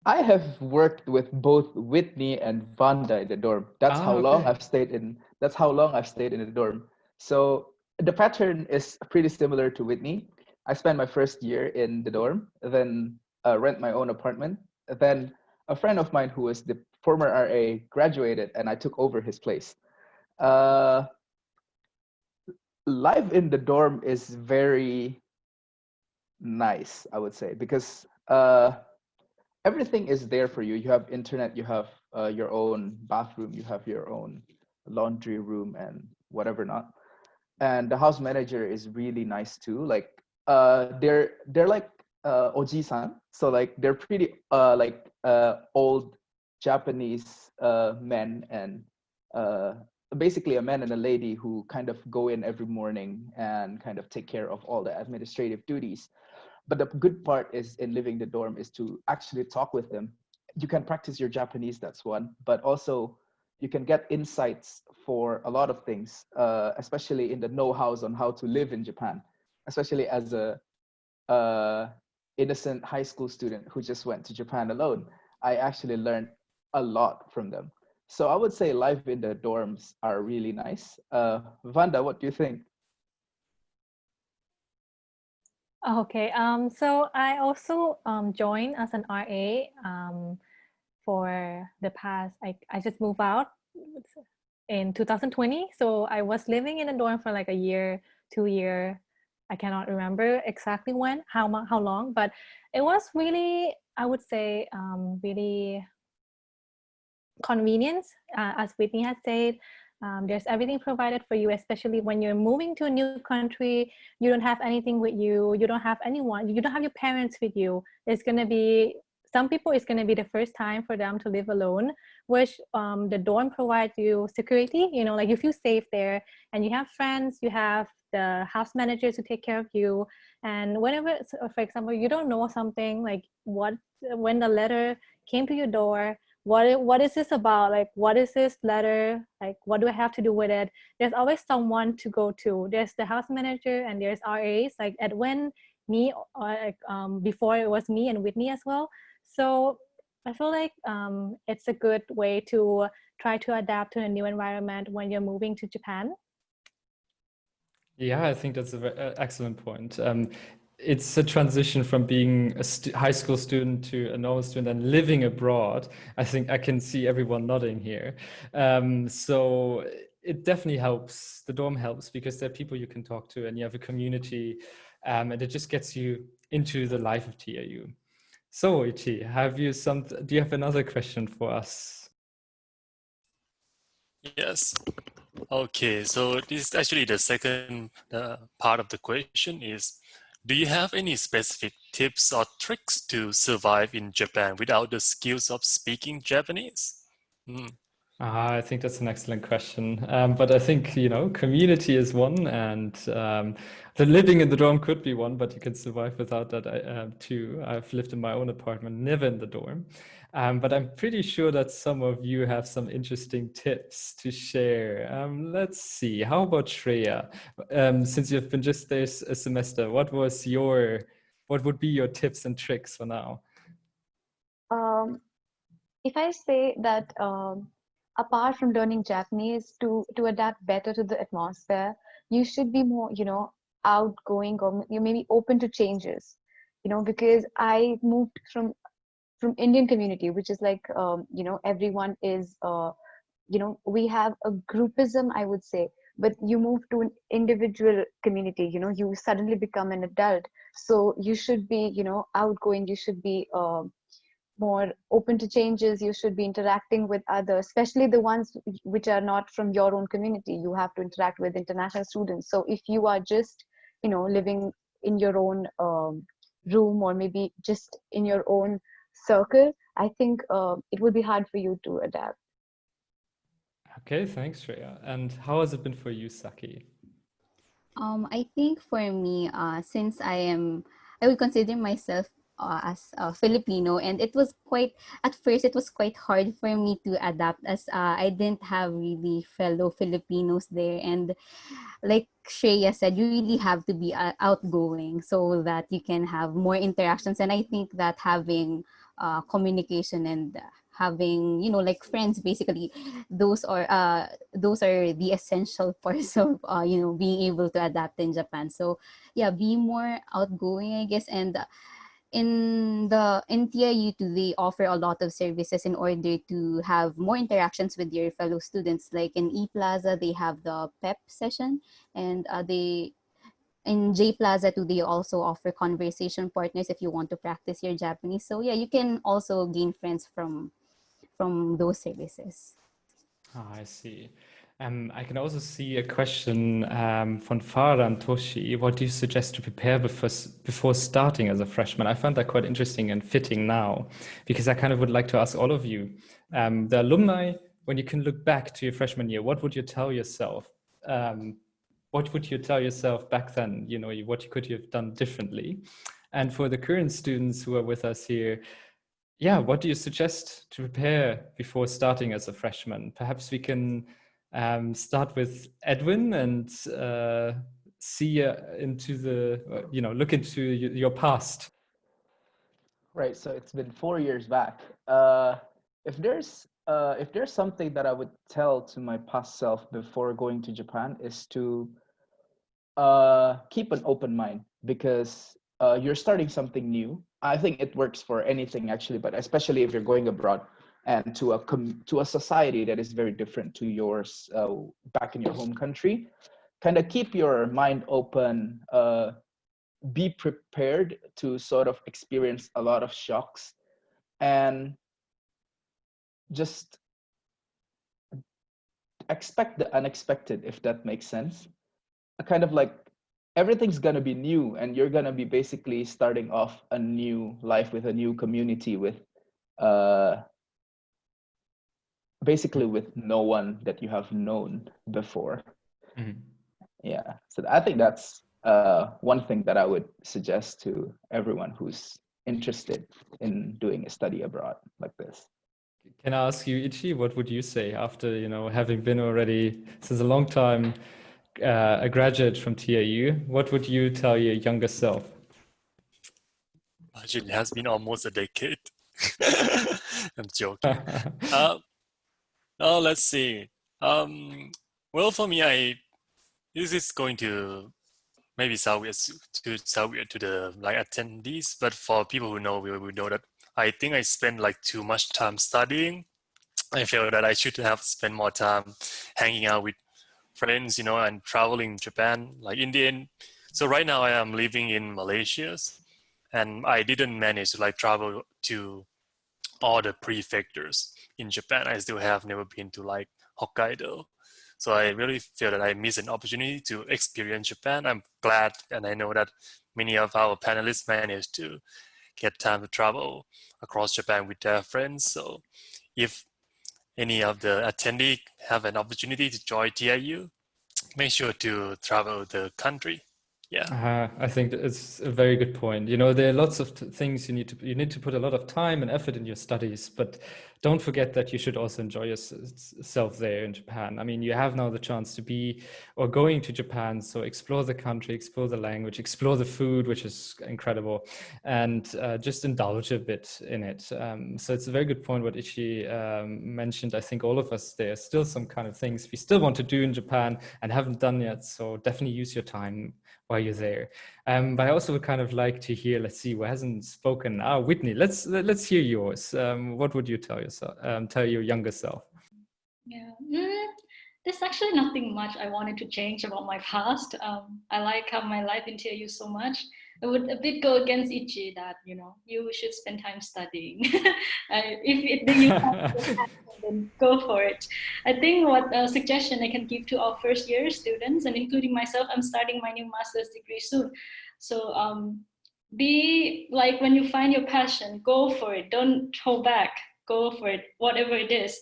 I have worked with both Whitney and Vanda in the dorm. That's how long Okay. I've stayed in. That's how long I've stayed in the dorm. So the pattern is pretty similar to Whitney. I spent my first year in the dorm, then rent my own apartment. Then a friend of mine who was the former RA graduated, and I took over his place. Uh, Life in the dorm is very nice, I would say, because everything is there for you. You have internet, you have your own bathroom, you have your own laundry room and whatever not. And the house manager is really nice too. Like they're like oji-san, so like they're pretty old Japanese men, and uh, basically a man and a lady who kind of go in every morning and kind of take care of all the administrative duties. But the good part is in living the dorm is to actually talk with them. You can practice your Japanese, that's one, but also you can get insights for a lot of things, especially in the know-hows on how to live in Japan, especially as a innocent high school student who just went to Japan alone. I actually learned a lot from them. So I would say life in the dorms are really nice. Vanda, what do you think? Okay, so I also joined as an RA for the past, I just moved out in 2020. So I was living in a dorm for like a year, 2 year. I cannot remember exactly when, how long, but it was really, I would say, really convenience. As Whitney had said, there's everything provided for you, especially when you're moving to a new country. You don't have anything with you. You don't have anyone. You don't have your parents with you. It's going to be, some people, it's going to be the first time for them to live alone, which the dorm provides you security. You know, like you feel safe there, and you have friends, you have the house managers who take care of you. And whenever, for example, you don't know something, like when the letter came to your door, what is this about, like what is this letter, like what do I have to do with it, there's always someone to go to. There's the house manager and there's RAs like Edwin, me, before it was me and Whitney as well. So I feel like it's a good way to try to adapt to a new environment when you're moving to Japan. Yeah, I think that's an excellent point. It's a transition from being a high school student to a normal student and living abroad. I think I can see everyone nodding here. So it definitely helps. The dorm helps because there are people you can talk to and you have a community, and it just gets you into the life of TIU. So Ichi, do you have another question for us? Yes. Okay, so this is actually the second part of the question is, do you have any specific tips or tricks to survive in Japan without the skills of speaking Japanese? I think that's an excellent question. But I think, community is one, and the living in the dorm could be one, but you can survive without that too. I've lived in my own apartment, never in the dorm. But I'm pretty sure that some of you have some interesting tips to share. Let's see. How about Shreya? Since you've been just there a semester, what would be your tips and tricks for now? If I say that apart from learning Japanese, to adapt better to the atmosphere, you should be more, outgoing, or you may be open to changes. Because I moved from Indian community, which is like everyone is we have a groupism, I would say. But you move to an individual community, you suddenly become an adult, so you should be outgoing. You should be more open to changes. You should be interacting with others, especially the ones which are not from your own community. You have to interact with international students. So if you are just living in your own room, or maybe just in your own circle, I think it will be hard for you to adapt. Okay, thanks, Shreya. And how has it been for you, Saki? I think for me, since I would consider myself as a Filipino, and at first it was quite hard for me to adapt, as I didn't have really fellow Filipinos there. And like Shreya said, you really have to be outgoing so that you can have more interactions. And I think that having communication and having, you know, like friends. Basically, those are the essential parts of you know, being able to adapt in Japan. So yeah, be more outgoing, I guess. And in TIU too, they offer a lot of services in order to have more interactions with your fellow students. Like in E-Plaza, they have the PEP session, and they in J Plaza too, they also offer conversation partners if you want to practice your Japanese. So yeah, you can also gain friends from those services. Ah, I see. I can also see a question from Farah Toshi. What do you suggest to prepare before starting as a freshman? I found that quite interesting and fitting now, because I kind of would like to ask all of you, the alumni, when you can look back to your freshman year, what would you tell yourself? What would you tell yourself back then? You know, what could you have done differently? And for the current students who are with us here, yeah, what do you suggest to prepare before starting as a freshman? Perhaps we can start with Edwin and see into the, you know, look into your past. Right. So it's been 4 years back. If there's something that I would tell to my past self before going to Japan, is to keep an open mind, because you're starting something new. I think it works for anything actually, but especially if you're going abroad and to a society that is very different to yours back in your home country. Kind of keep your mind open. Be prepared to sort of experience a lot of shocks, and just expect the unexpected, if that makes sense. Kind of like everything's going to be new, and you're going to be basically starting off a new life with a new community, with basically with no one that you have known before. Mm-hmm. Yeah, so I think that's one thing that I would suggest to everyone who's interested in doing a study abroad like this. Can I ask you, Ichi, what would you say after, you know, having been already since a long time a graduate from TIU? What would you tell your younger self? Actually, it has been almost a decade. I'm joking. Oh, let's see. Well, for me, this is going to maybe sound weird to the like attendees, but for people who know, we know that I think I spend like too much time studying. I feel that I should have spent more time hanging out with friends, you know, and traveling Japan, like in the end. So right now I am living in Malaysia, and I didn't manage to like travel to all the prefectures in Japan. I still have never been to like Hokkaido. So I really feel that I missed an opportunity to experience Japan. I'm glad, and I know that many of our panelists managed to get time to travel across Japan with their friends. So if any of the attendees have an opportunity to join TIU, make sure to travel the country. Yeah. I think that it's a very good point. You know, there are lots of things you need to put a lot of time and effort in your studies, but don't forget that you should also enjoy yourself there in Japan. I mean, you have now the chance to be or going to Japan, so explore the country, explore the language, explore the food, which is incredible, and just indulge a bit in it. So it's a very good point what Ichi mentioned. I think all of us, there are still some kind of things we still want to do in Japan and haven't done yet. So definitely use your time while you're there. But I also would kind of like to hear, let's see, who hasn't spoken? Whitney, let's hear yours. What would you tell yourself, tell your younger self? Yeah, there's actually nothing much I wanted to change about my past. I like how my life in TIU so much. I would a bit go against Ichi that, you know, you should spend time studying. You have then go for it. I think what suggestion I can give to our first year students, and including myself, I'm starting my new master's degree soon. So be like, when you find your passion, go for it. Don't hold back. Go for it, whatever it is.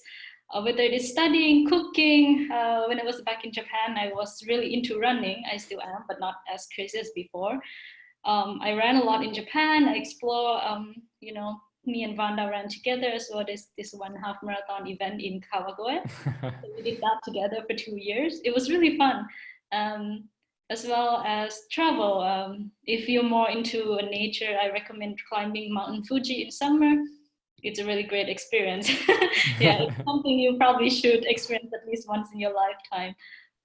Whether it is studying, cooking. When I was back in Japan, I was really into running. I still am, but not as crazy as before. I ran a lot in Japan. I explore, you know, me and Vanda ran together as well as this 1.5 marathon event in Kawagoe. So we did that together for 2 years. It was really fun. As well as travel. If you're more into nature, I recommend climbing Mountain Fuji in summer. it's a really great experience. Yeah, it's something you probably should experience at least once in your lifetime.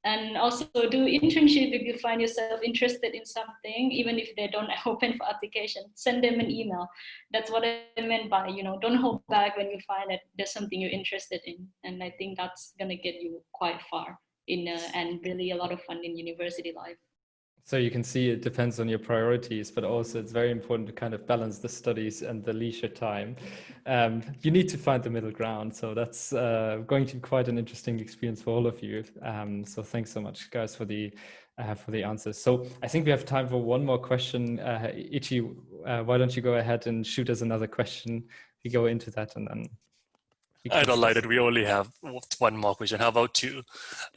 And also do internship if you find yourself interested in something, even if they don't open for application, send them an email. That's what I meant by, don't hold back when you find that there's something you're interested in. And I think that's gonna get you quite far and really a lot of fun in university life. So you can see it depends on your priorities, but also it's very important to kind of balance the studies and the leisure time. You need to find the middle ground. So that's going to be quite an interesting experience for all of you. So thanks so much, guys, for the answers. So I think we have time for one more question. Ichi, why don't you go ahead and shoot us another question? We go into that and then. I don't like that we only have one more question. How about two?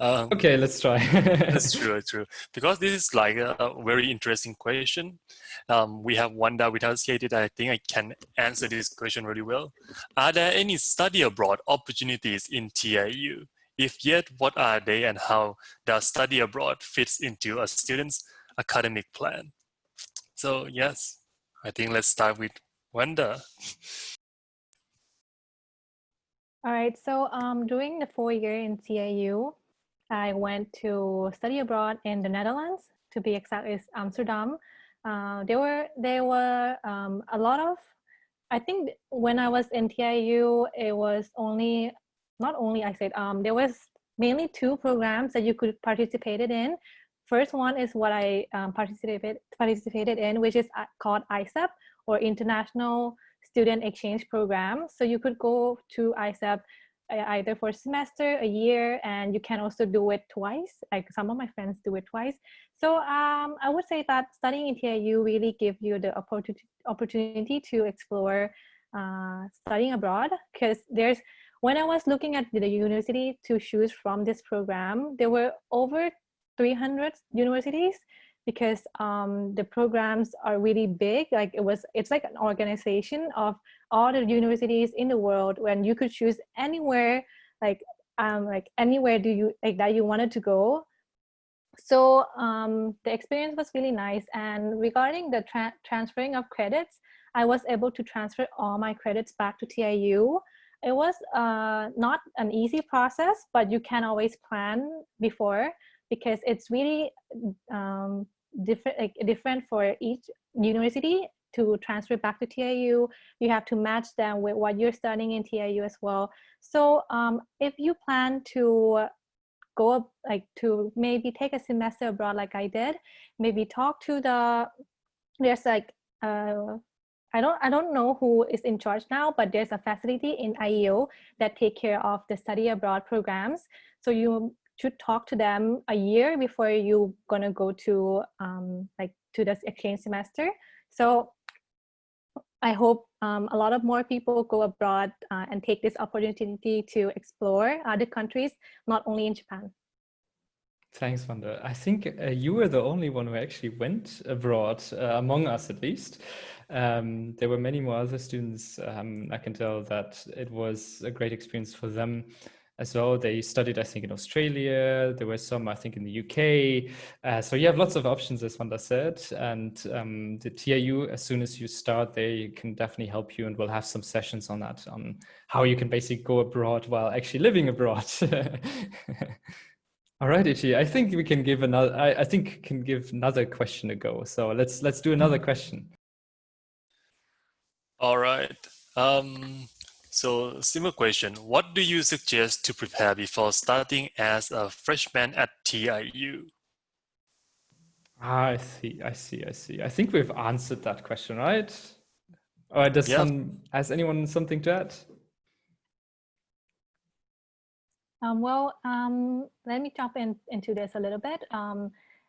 Okay, let's try. That's true, true. Because this is like a very interesting question. We have Wanda Without I think I can answer this question really well. Are there any study abroad opportunities in TIU? If yet, what are they and how does study abroad fits into a student's academic plan? So yes, I think let's start with Wanda. All right, so during the 4-year in TIU, I went to study abroad in the Netherlands. To be exact, is Amsterdam. There were a lot of. I think when I was in TIU, it was there was mainly 2 programs that you could participate in. First one is what I participated in, which is called ISEP, or International Student Exchange Program. So you could go to ISEP either for a semester, a year, and you can also do it twice. Like some of my friends do it twice. So I would say that studying in TIU really gives you the opportunity to explore studying abroad, because when I was looking at the university to choose from this program, there were over 300 universities, because the programs are really big. Like it's like an organization of all the universities in the world, when you could choose anywhere, like anywhere that you wanted to go. So the experience was really nice. And regarding the transferring of credits, I was able to transfer all my credits back to TIU. It was not an easy process, but you can always plan before, because it's really different for each university to transfer back to TIU. You have to match them with what you're studying in TIU as well. So if you plan to go to maybe take a semester abroad like I did, maybe talk to there's like I don't know who is in charge now, but there's a facility in IEO that take care of the study abroad programs. So you should talk to them a year before you gonna go to to this exchange semester. So I hope a lot of more people go abroad and take this opportunity to explore other countries, not only in Japan. Thanks, Wanda. I think you were the only one who actually went abroad, among us at least. There were many more other students. I can tell that it was a great experience for them as well. They studied, I think, in Australia. There were some, I think, in the UK. So you have lots of options, as Wanda said. And the TIU, as soon as you start, they can definitely help you, and we'll have some sessions on that, on how you can basically go abroad while actually living abroad. All right, Ichi. I think we can give another. I think can give another question a go. So let's do another question. All right. So similar question. What do you suggest to prepare before starting as a freshman at TIU? I see. I think we've answered that question, right? Or has anyone something to add? Let me jump into this a little bit.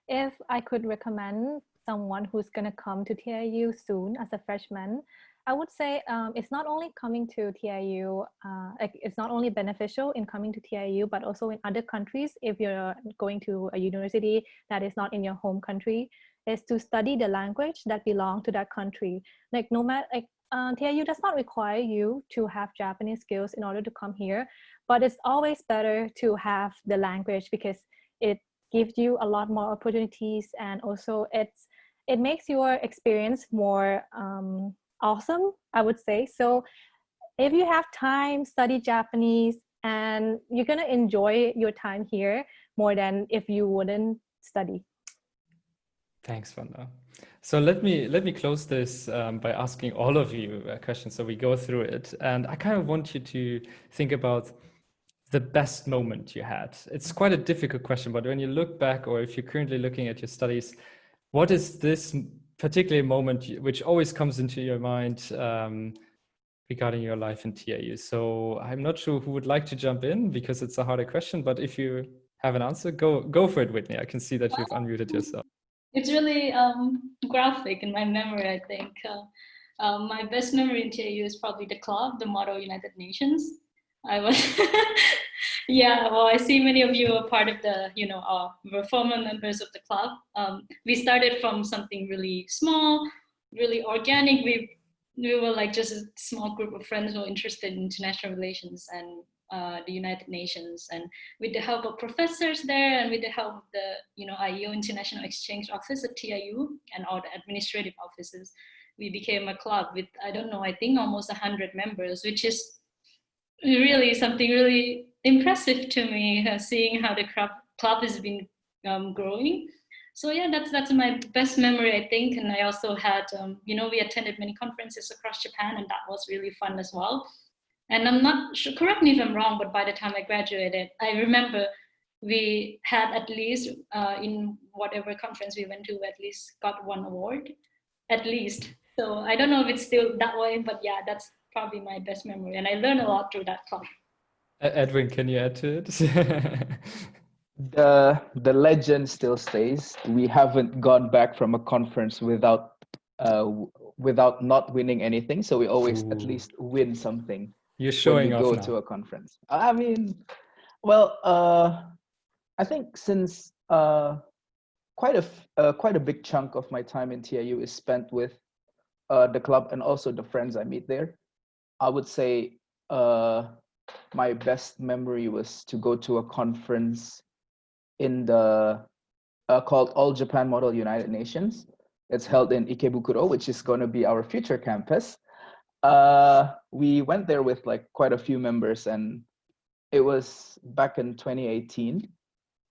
If I could recommend someone who's going to come to TIU soon as a freshman, I would say it's not only coming to TIU, it's not only beneficial in coming to TIU, but also in other countries. If you're going to a university that is not in your home country, is to study the language that belongs to that country. Like no matter, TIU does not require you to have Japanese skills in order to come here, but it's always better to have the language, because it gives you a lot more opportunities, and also it makes your experience more awesome, I would say. So if you have time, study Japanese, and you're gonna enjoy your time here more than if you wouldn't study. Thanks, Vanda. So let me close this by asking all of you a question. So we go through it, and I kind of want you to think about the best moment you had. It's quite a difficult question, but when you look back, or if you're currently looking at your studies, what is this particular moment which always comes into your mind regarding your life in TIU? So I'm not sure who would like to jump in because it's a harder question, but if you have an answer, go for it, Whitney. I can see that you've unmuted yourself. It's really graphic in my memory, I think. My best memory in TIU is probably the club, the Model United Nations. I was, yeah, well, I see many of you are part of the, we're former members of the club. We started from something really small, really organic. We were like just a small group of friends who were interested in international relations and the United Nations, and with the help of professors there and with the help of the IEO International Exchange Office at TIU and all the administrative offices, we became a club with, I don't know, I think almost 100 members, which is really something really impressive to me, seeing how the club has been growing. So yeah, that's my best memory, I think. And I also had, we attended many conferences across Japan, and that was really fun as well. And I'm not sure, correct me if I'm wrong, but by the time I graduated, I remember we had at least, in whatever conference we went to, at least got one award, at least. So I don't know if it's still that way, but yeah, that's probably my best memory. And I learned a lot through that club. Edwin, can you add to it? The legend still stays. We haven't gone back from a conference without not winning anything. So we always at least win something. You're showing when we off go now. to a conference. I mean, well, I think since quite a big chunk of my time in TIU is spent with the club and also the friends I meet there, I would say my best memory was to go to a conference in the called All Japan Model United Nations. It's held in Ikebukuro, which is going to be our future campus. We went there with like quite a few members, and it was back in 2018.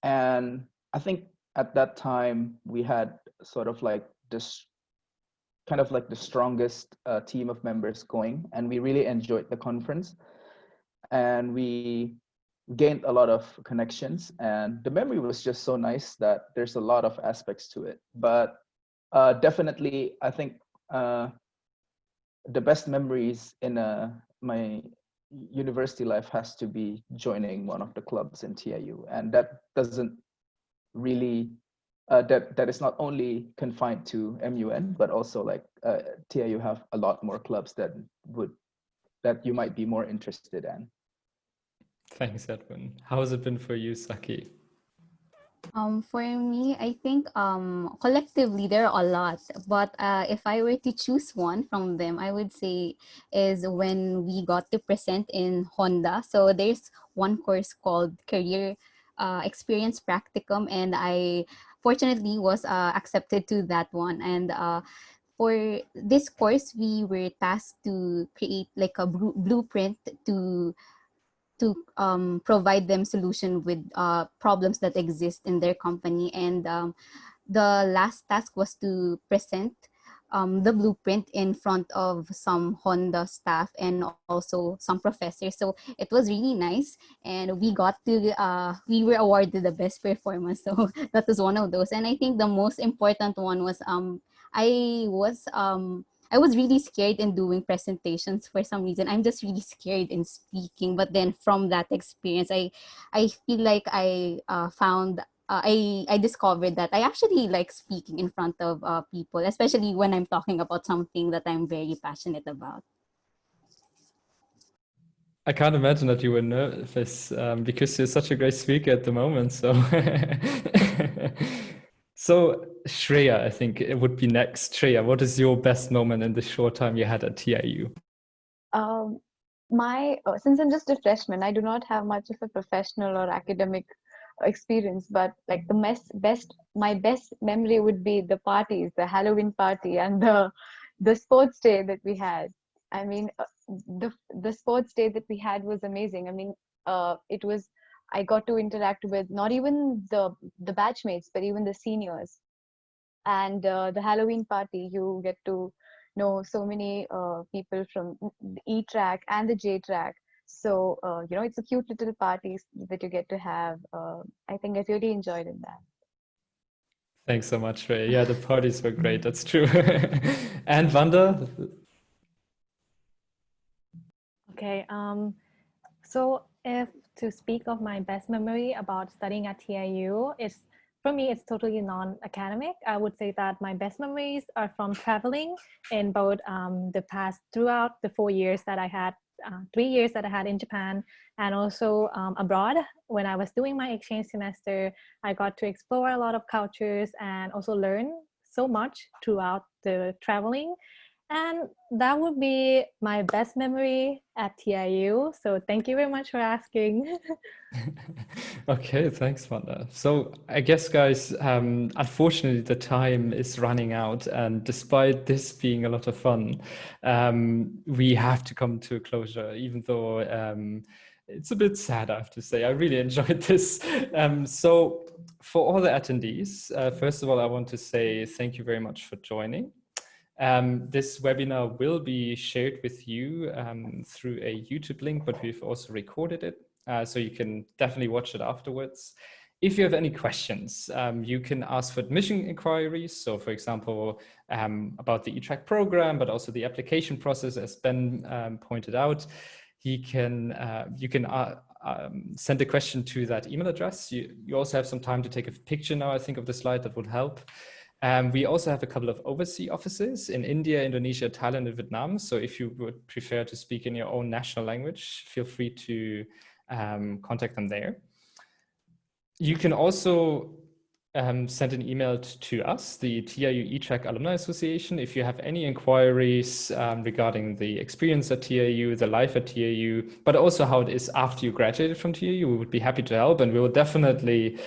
And I think at that time we had sort of like this kind of like the strongest team of members going, and we really enjoyed the conference, and we gained a lot of connections, and the memory was just so nice that there's a lot of aspects to it. But definitely, I think the best memories in my university life has to be joining one of the clubs in TIU, and that doesn't really that is not only confined to MUN, but also like TIU have a lot more clubs that you might be more interested in. Thanks, Edwin. How has it been for you, Saki? For me, I think collectively there are a lot, but if I were to choose one from them, I would say is when we got to present in Honda. So there's one course called Career Experience Practicum, and I fortunately was accepted to that one. And for this course, we were tasked to create like a blueprint to provide them solution with problems that exist in their company. And the last task was to present the blueprint in front of some Honda staff and also some professors. So it was really nice, and we got to we were awarded the best performance. So that was one of those. And I think the most important one was I was really scared in doing presentations for some reason. I'm just really scared in speaking. But then from that experience, I feel like I found I discovered that I actually like speaking in front of people, especially when I'm talking about something that I'm very passionate about. I can't imagine that you were nervous because you're such a great speaker at the moment. So, so Shreya, I think it would be next. Shreya, what is your best moment in the short time you had at TIU? Since I'm just a freshman, I do not have much of a professional or academic experience, but like my best memory would be the parties, the Halloween party and the sports day that we had. I mean, the sports day that we had was amazing. I mean, I got to interact with not even the batchmates, but even the seniors. And the Halloween party, you get to know so many people from the E track and the J track. So it's a cute little party that you get to have. I think I really enjoyed in that. Thanks so much, Ray. Yeah, the parties were great. That's true. And Wanda? Okay. So if to speak of my best memory about studying at TIU, for me, it's totally non-academic. I would say that my best memories are from traveling in both throughout the 4 years that I had, 3 years that I had in Japan, and also abroad. When I was doing my exchange semester, I got to explore a lot of cultures and also learn so much throughout the traveling. And that would be my best memory at TIU. So thank you very much for asking. Okay, thanks, Wanda. So I guess, guys, unfortunately, the time is running out. And despite this being a lot of fun, we have to come to a closure, even though it's a bit sad, I have to say. I really enjoyed this. So for all the attendees, first of all, I want to say thank you very much for joining. This webinar will be shared with you through a YouTube link, but we've also recorded it, so you can definitely watch it afterwards. If you have any questions, you can ask for admission inquiries. So for example, about the eTrack program, but also the application process, as Ben pointed out, you can send a question to that email address. You also have some time to take a picture now, I think, of the slide. That would help. We also have a couple of overseas offices in India, Indonesia, Thailand, and Vietnam. So if you would prefer to speak in your own national language, feel free to contact them there. You can also send an email to us, the TIU eTrack Alumni Association, if you have any inquiries regarding the experience at TIU, the life at TIU, but also how it is after you graduated from TIU. We would be happy to help, and we will definitely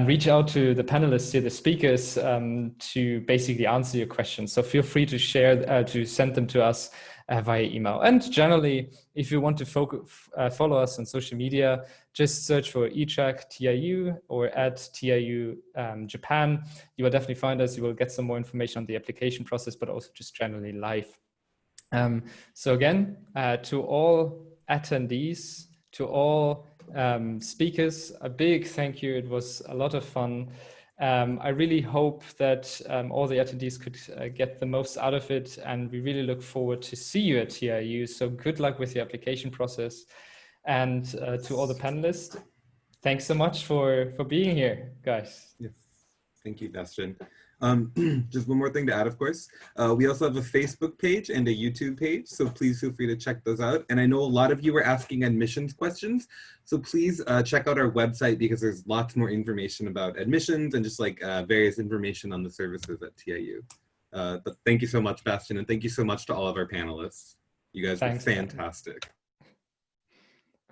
reach out to the panelists here, the speakers, to basically answer your questions. So feel free to to send them to us via email. And generally, if you want to follow us on social media, just search for eTrack TIU or at TIU Japan. You will definitely find us. You will get some more information on the application process, but also just generally live. So again, to all attendees, to all speakers, a big thank you. It was a lot of fun. I really hope that all the attendees could get the most out of it, and we really look forward to see you at TIU. So good luck with the application process. And to all the panelists, thanks so much for being here, guys. Yes, thank you, Bastian. Just one more thing to add, of course. We also have a Facebook page and a YouTube page, so please feel free to check those out. And I know a lot of you were asking admissions questions, so please check out our website, because there's lots more information about admissions and just like various information on the services at TIU. But thank you so much, Bastian, and thank you so much to all of our panelists. You guys were fantastic.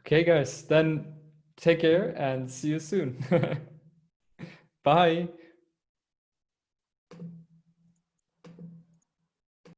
Okay, guys, then take care and see you soon. Bye.